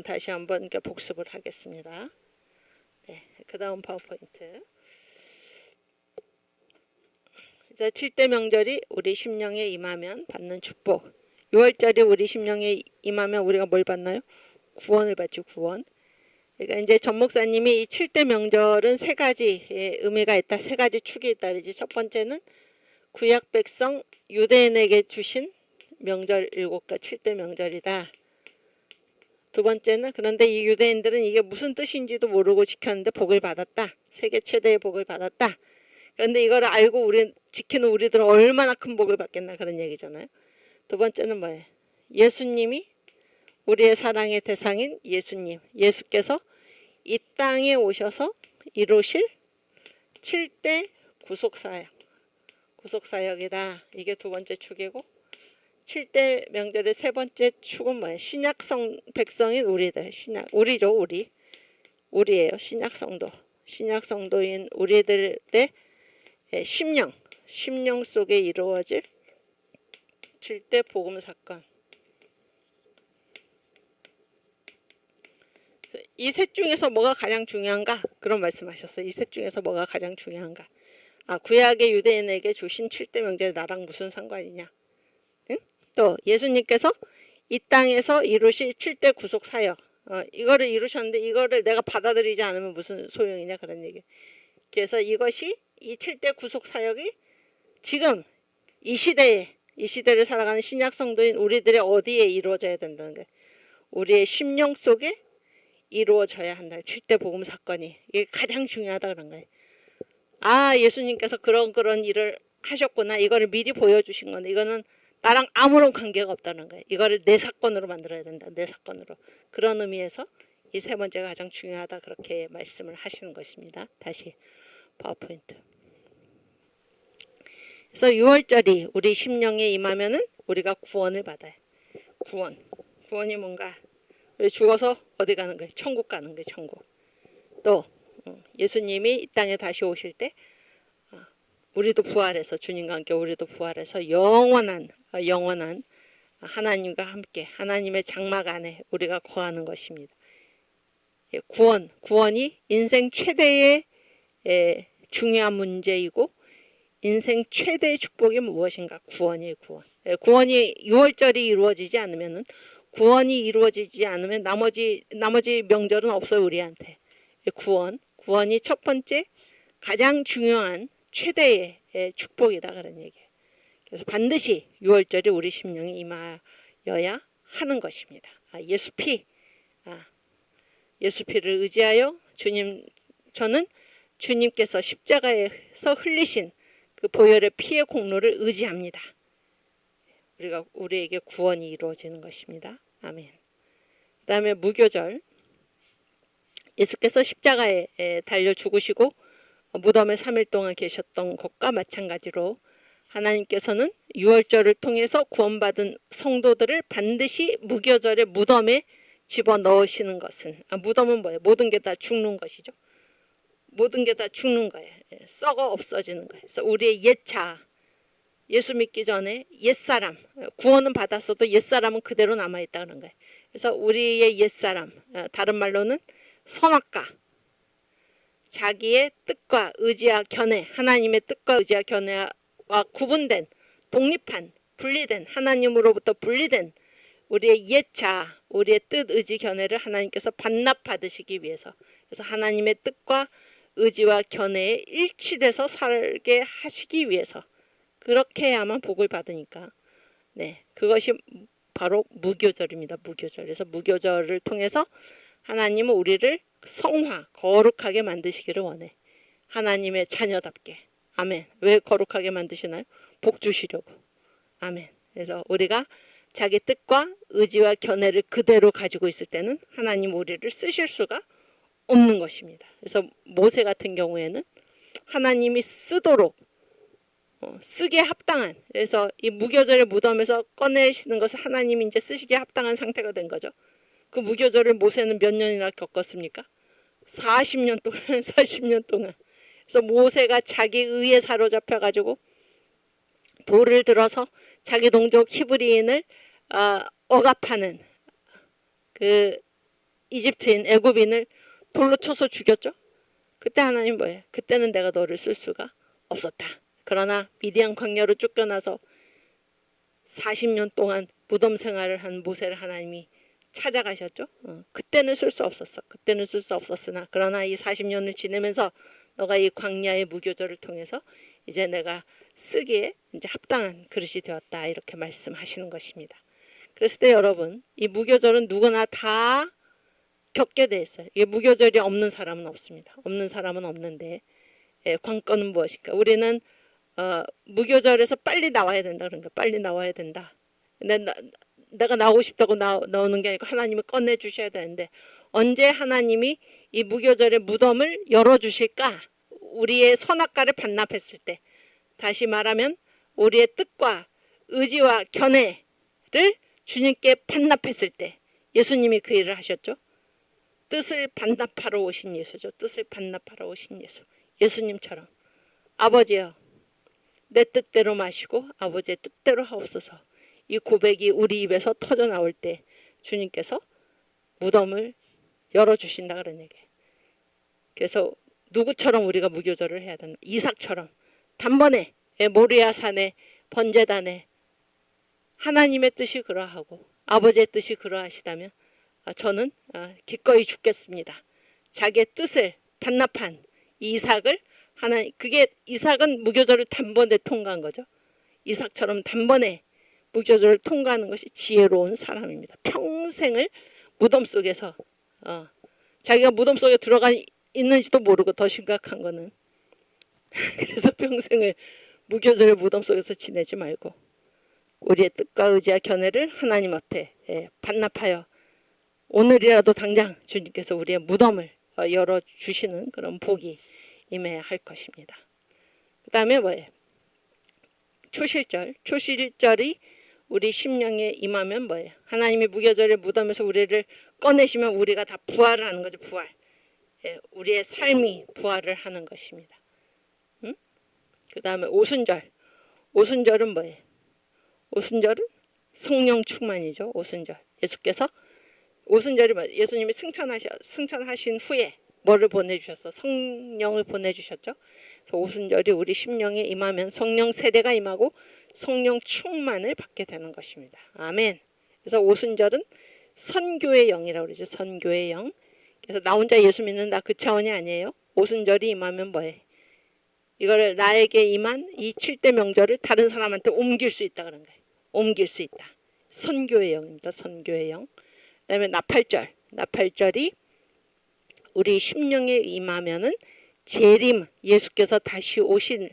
다시 한번 복습을 하겠습니다. 네, 그 다음 파워포인트. 그래서 7대 명절이 우리 심령에 임하면 받는 축복. 6월절이 우리 심령에 임하면 우리가 뭘 받나요? 구원을 받지, 구원. 그러니까 이제 전 목사님이 이 7대 명절은 세 가지의 의미가 있다, 세 가지 축이 있다 그러지. 첫 번째는 구약 백성 유대인에게 주신 명절 7가 7대 명절이다. 두 번째는 그런데 이 유대인들은 이게 무슨 뜻인지도 모르고 지켰는데 복을 받았다. 세계 최대의 복을 받았다. 그런데 이걸 알고 우리 지키는 우리들은 얼마나 큰 복을 받겠나, 그런 얘기잖아요. 두 번째는 뭐예요? 예수님이, 우리의 사랑의 대상인 예수님, 예수께서 이 땅에 오셔서 이루실 7대 구속사역이다. 이게 두 번째 축이고, 7대 명절의 세 번째 축은 뭐예요? 신약 백성인 우리들, 우리죠, 우리예요. 신약 성도인 우리들의 심령 속에 이루어질 7대 복음 사건. 이 셋 중에서 뭐가 가장 중요한가? 그런 말씀하셨어요. 이 셋 중에서 뭐가 가장 중요한가? 구약의 유대인에게 주신 7대 명절 나랑 무슨 상관이냐? 응? 또 예수님께서 이 땅에서 이루실 7대 구속 사역, 이거를 이루셨는데 이거를 내가 받아들이지 않으면 무슨 소용이냐, 그런 얘기. 그래서 이것이, 이 7대 구속 사역이 지금 이 시대를 살아가는 신약 성도인 우리들의 어디에 이루어져야 된다는 거예요. 우리의 심령 속에 이루어져야 한다. 7대 복음 사건이 이게 가장 중요하다, 그런 거예요. 예수님께서 그런 일을 하셨구나, 이거를 미리 보여주신 건데 이거는 나랑 아무런 관계가 없다는 거예요. 이거를 내 사건으로 만들어야 된다. 내 사건으로. 그런 의미에서 이 세 번째가 가장 중요하다, 그렇게 말씀을 하시는 것입니다. 다시 파워포인트. 그래서 6월절이 우리 심령에 임하면은 우리가 구원을 받아요. 구원이 뭔가? 우리 죽어서 어디 가는 거예요? 천국 가는 거예요. 천국. 또 예수님이 이 땅에 다시 오실 때 우리도 부활해서, 주님과 함께 우리도 부활해서 영원한 하나님과 함께 하나님의 장막 안에 우리가 거하는 것입니다. 구원이 인생 최대의 중요한 문제이고, 인생 최대의 축복이 무엇인가? 구원이에요. 구원이 6월절이 이루어지지 않으면은, 구원이 이루어지지 않으면 나머지 명절은 없어요, 우리한테. 구원이 첫 번째 가장 중요한 최대의 축복이다, 그런 얘기예요. 그래서 반드시 6월절이 우리 심령에 임하여야 하는 것입니다. 예수 피를 의지하여 저는 주님께서 십자가에서 흘리신 그 보혈의 피의 공로를 의지합니다. 우리에게 구원이 이루어지는 것입니다. 아멘. 그 다음에 무교절. 예수께서 십자가에 달려 죽으시고 무덤에 3일 동안 계셨던 것과 마찬가지로 하나님께서는 6월절을 통해서 구원받은 성도들을 반드시 무교절의 무덤에 집어넣으시는 것은, 무덤은 뭐예요? 모든 게 다 죽는 것이죠. 모든 게 다 죽는 거예요. 썩어 없어지는 거예요. 그래서 우리의 옛자, 예수 믿기 전에 옛사람, 구원은 받았어도 옛사람은 그대로 남아있다는 거예요. 그래서 우리의 옛사람, 다른 말로는 선악과, 자기의 뜻과 의지와 견해, 하나님의 뜻과 의지와 견해와 구분된, 독립한, 분리된, 하나님으로부터 분리된 우리의 옛자, 우리의 뜻, 의지, 견해를 하나님께서 반납받으시기 위해서, 그래서 하나님의 뜻과 의지와 견해에 일치돼서 살게 하시기 위해서, 그렇게 해야만 복을 받으니까, 그것이 바로 무교절입니다. 무교절. 그래서 무교절을 통해서 하나님은 우리를 성화, 거룩하게 만드시기를 원해. 하나님의 자녀답게. 아멘. 왜 거룩하게 만드시나요? 복 주시려고. 아멘. 그래서 우리가 자기 뜻과 의지와 견해를 그대로 가지고 있을 때는 하나님 우리를 쓰실 수가 없는 것입니다. 그래서 모세 같은 경우에는 하나님이 쓰도록 쓰기에 합당한, 그래서 이 무교절의 무덤에서 꺼내시는 것을 하나님이 이제 쓰시기에 합당한 상태가 된 거죠. 그 무교절을 모세는 몇 년이나 겪었습니까? 40년 동안 40년 동안. 그래서 모세가 자기 의에 사로잡혀 가지고 돌을 들어서 자기 동족 히브리인을 억압하는 그 이집트인 애굽인을 돌로 쳐서 죽였죠. 그때 하나님 뭐예요? 그때는 내가 너를 쓸 수가 없었다. 그러나 미디안 광야로 쫓겨나서 40년 동안 무덤 생활을 한 모세를 하나님이 찾아가셨죠. 그때는 쓸 수 없었어. 그때는 쓸 수 없었으나 그러나 이 40년을 지내면서 너가 이 광야의 무교절을 통해서 이제 내가 쓰기에 이제 합당한 그릇이 되었다. 이렇게 말씀하시는 것입니다. 그랬을 때 여러분, 이 무교절은 누구나 다 겪게 돼 있어요. 이게 무교절이 없는 사람은 없습니다. 없는 사람은 없는데 관건은 무엇일까? 우리는 무교절에서 빨리 나와야 된다. 그러니까 빨리 나와야 된다. 내가 나오고 싶다고 나오는 게 아니고 하나님이 꺼내주셔야 되는데 언제 하나님이 이 무교절의 무덤을 열어주실까? 우리의 선악과를 반납했을 때, 다시 말하면 우리의 뜻과 의지와 견해를 주님께 반납했을 때 예수님이 그 일을 하셨죠. 뜻을 반납하러 오신 예수죠. 뜻을 반납하러 오신 예수. 예수님처럼 아버지여 내 뜻대로 마시고 아버지의 뜻대로 하옵소서. 이 고백이 우리 입에서 터져 나올 때 주님께서 무덤을 열어주신다 그런 얘기예요. 그래서 누구처럼 우리가 무교절을 해야 되나? 이삭처럼 단번에 모리아 산에 번제단에 하나님의 뜻이 그러하고 아버지의 뜻이 그러하시다면 저는 기꺼이 죽겠습니다. 자기의 뜻을 반납한 이삭을 하나님, 그게 이삭은 무교절을 단번에 통과한 거죠. 이삭처럼 단번에 무교절을 통과하는 것이 지혜로운 사람입니다. 평생을 무덤 속에서 자기가 무덤 속에 들어가 있는지도 모르고 더 심각한 거는 그래서 평생을 무교절의 무덤 속에서 지내지 말고 우리의 뜻과 의지와 견해를 하나님 앞에 반납하여 오늘이라도 당장 주님께서 우리의 무덤을 열어주시는 그런 복이 임해야 할 것입니다. 그 다음에 뭐예요? 초실절. 초실절이 우리 심령에 임하면 뭐예요? 하나님이 무교절의 무덤에서 우리를 꺼내시면 우리가 다 부활을 하는 거죠. 부활. 우리의 삶이 부활을 하는 것입니다. 그 다음에 오순절. 오순절은 뭐예요? 오순절은 성령 충만이죠. 오순절. 예수께서 오순절이 뭐예요? 예수님이 승천하신 후에 뭐를 보내주셨어? 성령을 보내주셨죠. 그래서 오순절이 우리 심령에 임하면 성령 세례가 임하고 성령 충만을 받게 되는 것입니다. 아멘. 그래서 오순절은 선교의 영이라고 그러죠. 선교의 영. 그래서 나 혼자 예수 믿는다 그 차원이 아니에요. 오순절이 임하면 뭐예요? 이거를 나에게 임한 이 7대 명절을 다른 사람한테 옮길 수 있다 그런 거예요. 옮길 수 있다. 선교의 영입니다. 선교의 영. 그다음에 나팔절. 나팔절이 우리 심령에 임하면은 재림, 예수께서 다시 오신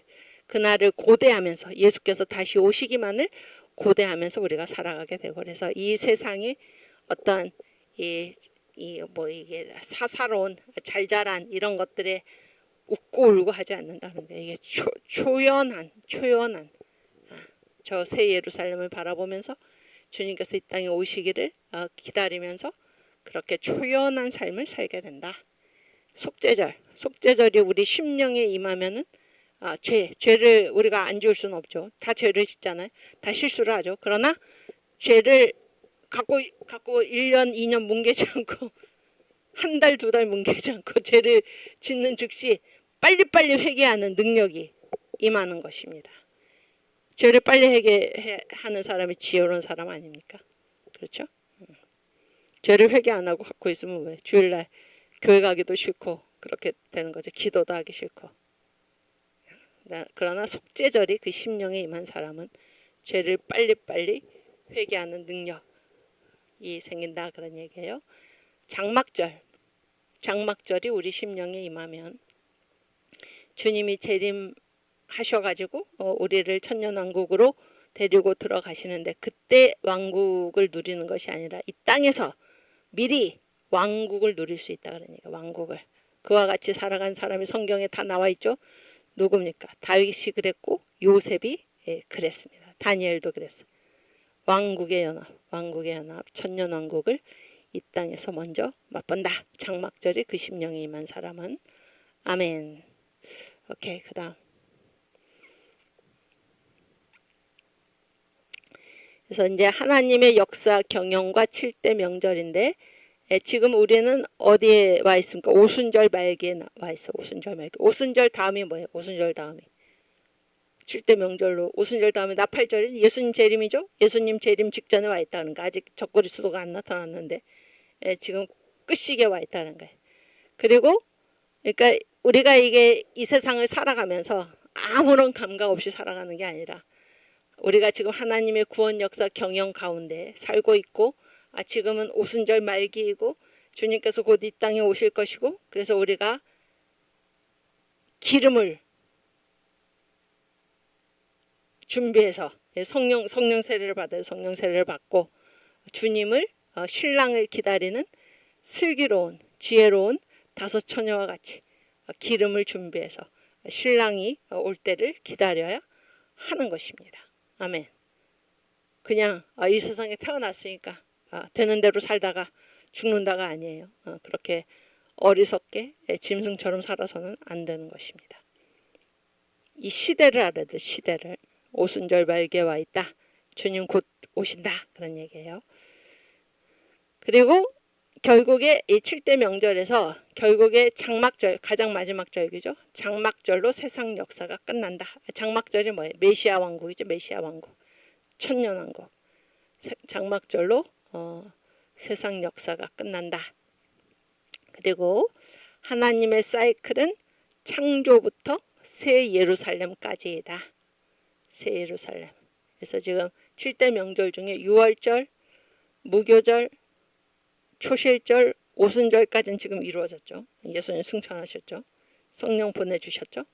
그날을 고대하면서 예수께서 다시 오시기만을 고대하면서 우리가 살아가게 되고, 그래서 이 세상에 어떤 이게 사사로운 잘잘한 이런 것들에 웃고 울고 하지 않는다는 게 이게 초연한 저 새 예루살렘을 바라보면서 주님께서 이 땅에 오시기를 기다리면서 그렇게 초연한 삶을 살게 된다. 속죄절이 우리 심령에 임하면은 죄를 우리가 안 지을 수는 없죠. 다 죄를 짓잖아요. 다 실수를 하죠. 그러나 죄를 갖고 1년 2년 뭉개지 않고 한 달, 2달 뭉개지 않고 죄를 짓는 즉시 빨리빨리 회개하는 능력이 임하는 것입니다. 죄를 빨리 회개하는 사람이 지혜로운 사람 아닙니까? 그렇죠? 죄를 회개 안 하고 갖고 있으면 왜 주일날 교회 가기도 싫고 그렇게 되는 거죠. 기도도 하기 싫고. 그러나 속죄절이 그 심령에 임한 사람은 죄를 빨리빨리 회개하는 능력이 생긴다 그런 얘기예요. 장막절이 우리 심령에 임하면 주님이 재림하셔가지고 우리를 천년왕국으로 데리고 들어가시는데 그때 왕국을 누리는 것이 아니라 이 땅에서 미리 왕국을 누릴 수 있다 그러니까 왕국을 그와 같이 살아간 사람이 성경에 다 나와 있죠. 누굽니까? 다윗이 그랬고 요셉이 그랬습니다. 다니엘도 그랬어요. 왕국의 연합, 천년왕국을 이 땅에서 먼저 맛본다. 장막절에 그 심령이 임한 사람은. 아멘. 오케이, 그 다음. 그래서 이제 하나님의 역사 경영과 7대 명절인데, 지금 우리는 어디에 와 있습니까? 오순절 말기에 와 있어. 오순절 말기. 오순절 다음이 뭐예요? 오순절 다음이 7대 명절로 오순절 다음에 나팔절이 예수님 재림이죠. 예수님 재림 직전에 와 있다는 거. 아직 적그리 수도가 안 나타났는데 지금 끝시기에 와 있다는 거예요. 그리고 그러니까 우리가 이게 이 세상을 살아가면서 아무런 감각 없이 살아가는 게 아니라 우리가 지금 하나님의 구원 역사 경영 가운데 살고 있고, 지금은 오순절 말기이고 주님께서 곧 이 땅에 오실 것이고, 그래서 우리가 기름을 준비해서 성령 세례를 받아요. 성령 세례를 받고 주님을 신랑을 기다리는 슬기로운 지혜로운 다섯 처녀와 같이 기름을 준비해서 신랑이 올 때를 기다려야 하는 것입니다. 아멘. 그냥 이 세상에 태어났으니까 되는 대로 살다가 죽는다가 아니에요. 그렇게 어리석게 짐승처럼 살아서는 안 되는 것입니다. 이 시대를 알아야 돼. 시대를. 오순절 말기에 와 있다. 주님 곧 오신다. 그런 얘기예요. 그리고 결국에 이 7대 명절에서 결국에 장막절, 가장 마지막 절기죠. 장막절로 세상 역사가 끝난다. 장막절이 뭐예요? 메시아 왕국이죠. 메시아 왕국. 천년왕국. 장막절로 세상 역사가 끝난다. 그리고 하나님의 사이클은 창조부터 새 예루살렘까지이다. 새 예루살렘. 그래서 지금 7대 명절 중에 유월절, 무교절, 초실절, 오순절까지는 지금 이루어졌죠. 예수님 승천하셨죠. 성령 보내주셨죠.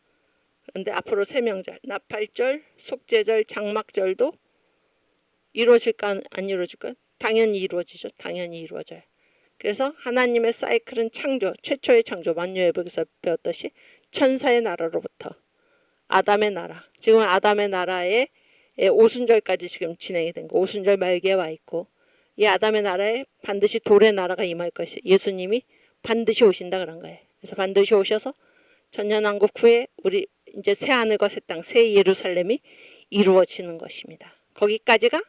그런데 앞으로 세 명절, 나팔절, 속죄절, 장막절도 이루어질까 안 이루어질까? 당연히 이루어지죠. 당연히 이루어져요. 그래서 하나님의 사이클은 창조, 최초의 창조, 만유회복에서 배웠듯이 천사의 나라로부터 아담의 나라, 지금 아담의 나라에 오순절까지 지금 진행이 된 거. 오순절 말기에 와 있고, 이 아담의 나라에 반드시 돌의 나라가 임할 것이 예수님이 반드시 오신다 그런 거예요. 그래서 반드시 오셔서 천년왕국 후에 우리 이제 새 하늘과 새 땅, 새 예루살렘이 이루어지는 것입니다. 거기까지가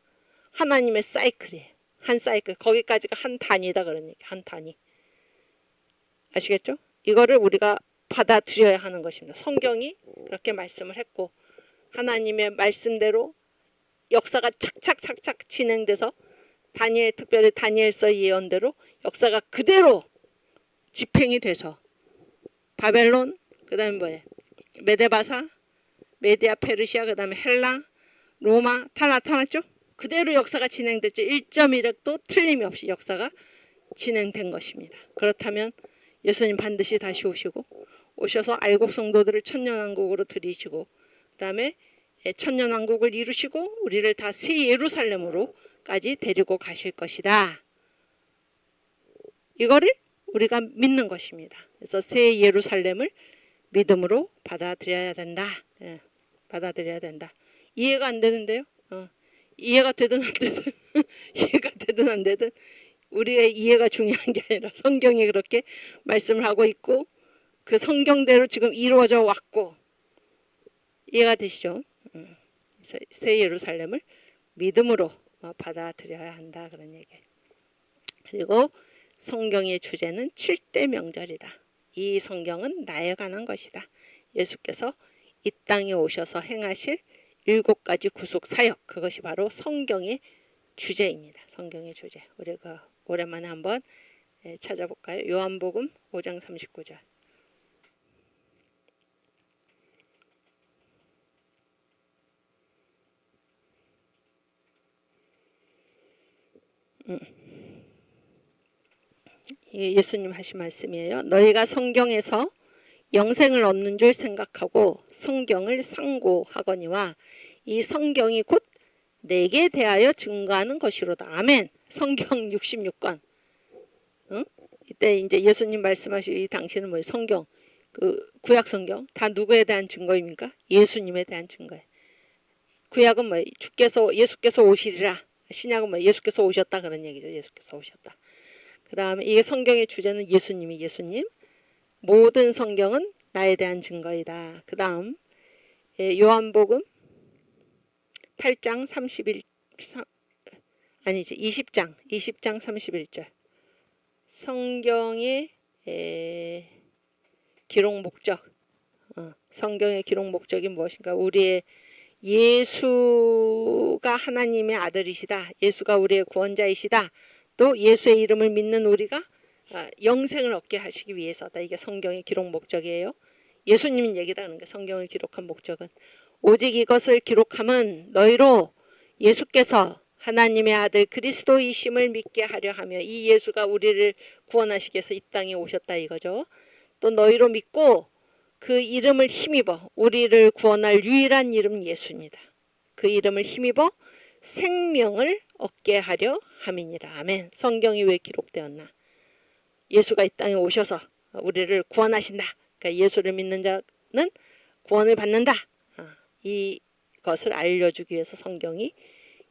하나님의 사이클이에요. 한 사이클. 거기까지가 한 단위다 그런 얘기. 한 단위. 아시겠죠? 이거를 우리가 받아들여야 하는 것입니다. 성경이 그렇게 말씀을 했고 하나님의 말씀대로 역사가 착착착착 진행돼서 특별히 다니엘서 예언대로 역사가 그대로 집행이 돼서 바벨론, 그 다음에 뭐예요? 메데바사, 메디아 페르시아, 그 다음에 헬라, 로마 다 나타났죠? 그대로 역사가 진행됐죠. 1.1획도 틀림이 없이 역사가 진행된 것입니다. 그렇다면 예수님 반드시 다시 오셔서 알곡 성도들을 천년왕국으로 들이시고 그 다음에 천년왕국을 이루시고 우리를 다 새 예루살렘으로까지 데리고 가실 것이다. 이거를 우리가 믿는 것입니다. 그래서 새 예루살렘을 믿음으로 받아들여야 된다. 받아들여야 된다. 이해가 안 되는데요. 이해가 되든 안 되든 이해가 되든 안 되든 우리의 이해가 중요한 게 아니라 성경이 그렇게 말씀을 하고 있고 그 성경대로 지금 이루어져 왔고 이해가 되시죠? 새 예루살렘을 믿음으로 받아들여야 한다 그런 얘기예요. 그리고 성경의 주제는 7대 명절이다. 이 성경은 나에 관한 것이다. 예수께서 이 땅에 오셔서 행하실 7가지 구속 사역, 그것이 바로 성경의 주제입니다. 성경의 주제. 우리가 오랜만에 한번 찾아볼까요? 요한복음 5장 39절. 예수님 하신 말씀이에요. 너희가 성경에서 영생을 얻는 줄 생각하고 성경을 상고하거니와 이 성경이 곧 내게 대하여 증거하는 것이로다. 아멘. 성경 66권. 이때 이제 예수님 말씀하실 이 당시는 뭐예요? 성경 그 구약 성경 다 누구에 대한 증거입니까? 예수님에 대한 증거예요. 구약은 뭐 예수께서 오시리라. 신약은 뭐 예수께서 오셨다 그런 얘기죠. 예수께서 오셨다. 그 다음에 이게 성경의 주제는 예수님. 모든 성경은 나에 대한 증거이다. 그 다음 요한복음 8장 20장 31절. 성경의 기록 목적. 성경의 기록 목적이 무엇인가? 우리의 예수가 하나님의 아들이시다. 예수가 우리의 구원자이시다. 또 예수의 이름을 믿는 우리가 영생을 얻게 하시기 위해서다. 이게 성경의 기록 목적이에요. 예수님 얘기다 하는 게 성경을 기록한 목적은. 오직 이것을 기록함은 너희로 예수께서 하나님의 아들 그리스도이심을 믿게 하려 하며, 이 예수가 우리를 구원하시기 위해서 이 땅에 오셨다 이거죠. 또 너희로 믿고 그 이름을 힘입어, 우리를 구원할 유일한 이름 예수입니다. 그 이름을 힘입어 생명을 얻게 하려 함이니라. 아멘. 성경이 왜 기록되었나? 예수가 이 땅에 오셔서 우리를 구원하신다. 그러니까 예수를 믿는 자는 구원을 받는다. 이것을 알려주기 위해서 성경이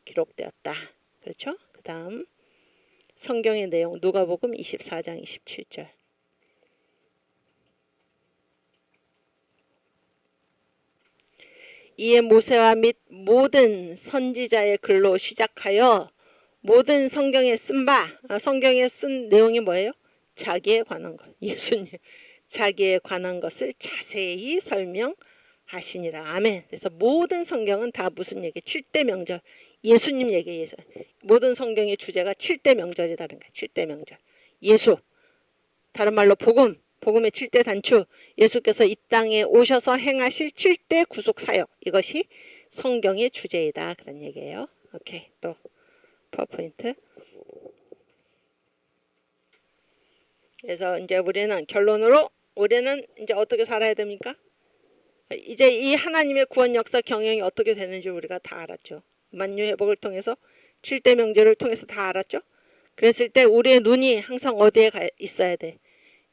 기록되었다. 그렇죠? 그 다음 성경의 내용 누가복음 24장 27절. 이에 모세와 및 모든 선지자의 글로 시작하여 모든 성경에 쓴 성경에 쓴 내용이 뭐예요? 자기에 관한 것. 예수님 자기에 관한 것을 자세히 설명하시니라. 아멘. 그래서 모든 성경은 다 무슨 얘기? 7대 명절. 예수님 얘기예요. 모든 성경의 주제가 7대 명절이라는 거예요. 7대 명절. 예수. 다른 말로 복음. 복음의 7대 단추. 예수께서 이 땅에 오셔서 행하실 7대 구속 사역. 이것이 성경의 주제이다. 그런 얘기예요. 오케이. 또 파워포인트. 그래서 이제 우리는 결론으로 우리는 이제 어떻게 살아야 됩니까? 이제 이 하나님의 구원 역사 경영이 어떻게 되는지 우리가 다 알았죠. 만유 회복을 통해서 7대 명절을 통해서 다 알았죠. 그랬을 때 우리의 눈이 항상 어디에 있어야 돼?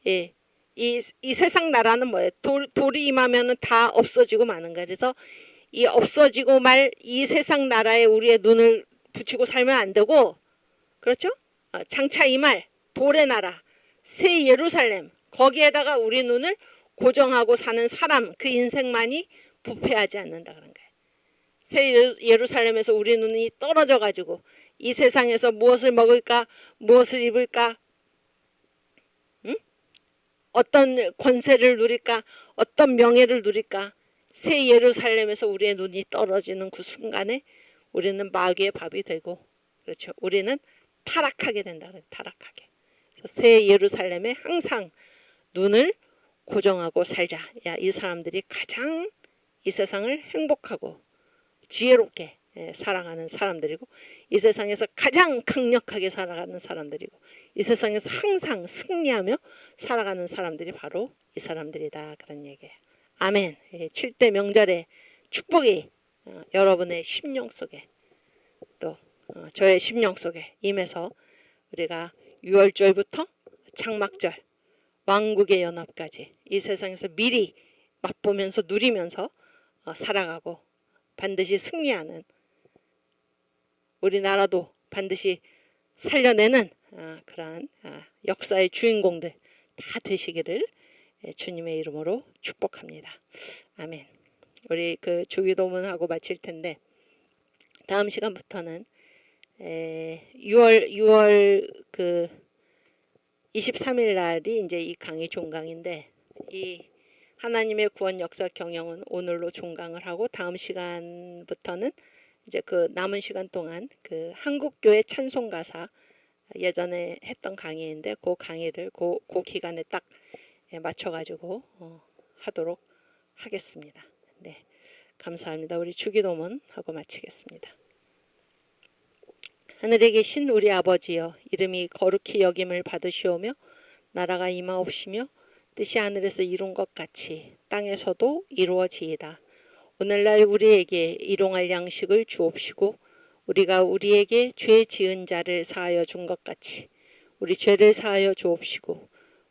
예. 이 세상 나라는 뭐예요? 돌이 임하면은 다 없어지고 마는 거예요. 그래서 이 없어지고 말 이 세상 나라에 우리의 눈을 붙이고 살면 안 되고, 그렇죠? 장차 이 말 돌의 나라 새 예루살렘, 거기에다가 우리 눈을 고정하고 사는 사람, 그 인생만이 부패하지 않는다 그런 거예요. 새 예루살렘에서 우리 눈이 떨어져 가지고 이 세상에서 무엇을 먹을까, 무엇을 입을까, 어떤 권세를 누릴까, 어떤 명예를 누릴까, 새 예루살렘에서 우리의 눈이 떨어지는 그 순간에 우리는 마귀의 밥이 되고, 그렇죠. 우리는 타락하게 된다. 타락하게. 새 예루살렘에 항상 눈을 고정하고 살자. 야, 이 사람들이 가장 이 세상을 행복하고 지혜롭게 살아가는 사람들이고, 이 세상에서 가장 강력하게 살아가는 사람들이고, 이 세상에서 항상 승리하며 살아가는 사람들이 바로 이 사람들이다. 그런 얘기예요. 아멘. 7대 명절의 축복이 여러분의 심령 속에, 또 저의 심령 속에 임해서 우리가 유월절부터 장막절, 왕국의 연합까지 이 세상에서 미리 맛보면서 누리면서 살아가고 반드시 승리하는, 우리나라도 반드시 살려내는 그러한 역사의 주인공들 다 되시기를 주님의 이름으로 축복합니다. 아멘. 우리 그 주기도문하고 마칠 텐데, 다음 시간부터는 6월 그 23일 날이 이제 이 강의 종강인데, 이 하나님의 구원 역사 경영은 오늘로 종강을 하고, 다음 시간부터는 이제 그 남은 시간 동안 그 한국교회 찬송 가사 예전에 했던 강의인데, 그 강의를 그 기간에 딱 맞춰가지고 하도록 하겠습니다. 네, 감사합니다. 우리 주기도문 하고 마치겠습니다. 하늘에 계신 우리 아버지여, 이름이 거룩히 여김을 받으시오며 나라가 임하옵시며 뜻이 하늘에서 이룬 것 같이 땅에서도 이루어지이다. 오늘날 우리에게 일용할 양식을 주옵시고, 우리가 우리에게 죄 지은 자를 사하여 준 것 같이 우리 죄를 사하여 주옵시고,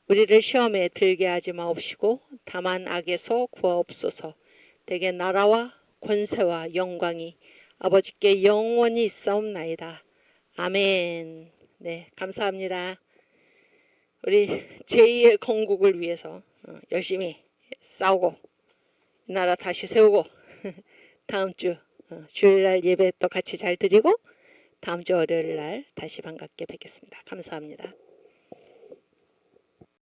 우리를 시험에 들게 하지 마옵시고 다만 악에서 구하옵소서. 대개 나라와 권세와 영광이 아버지께 영원히 있사옵나이다. 아멘. 네, 감사합니다. 우리 제2의 건국을 위해서 열심히 싸우고 이 나라 다시 세우고 다음 주 주일날 예배 또 같이 잘 드리고 다음 주 월요일 날 다시 반갑게 뵙겠습니다. 감사합니다.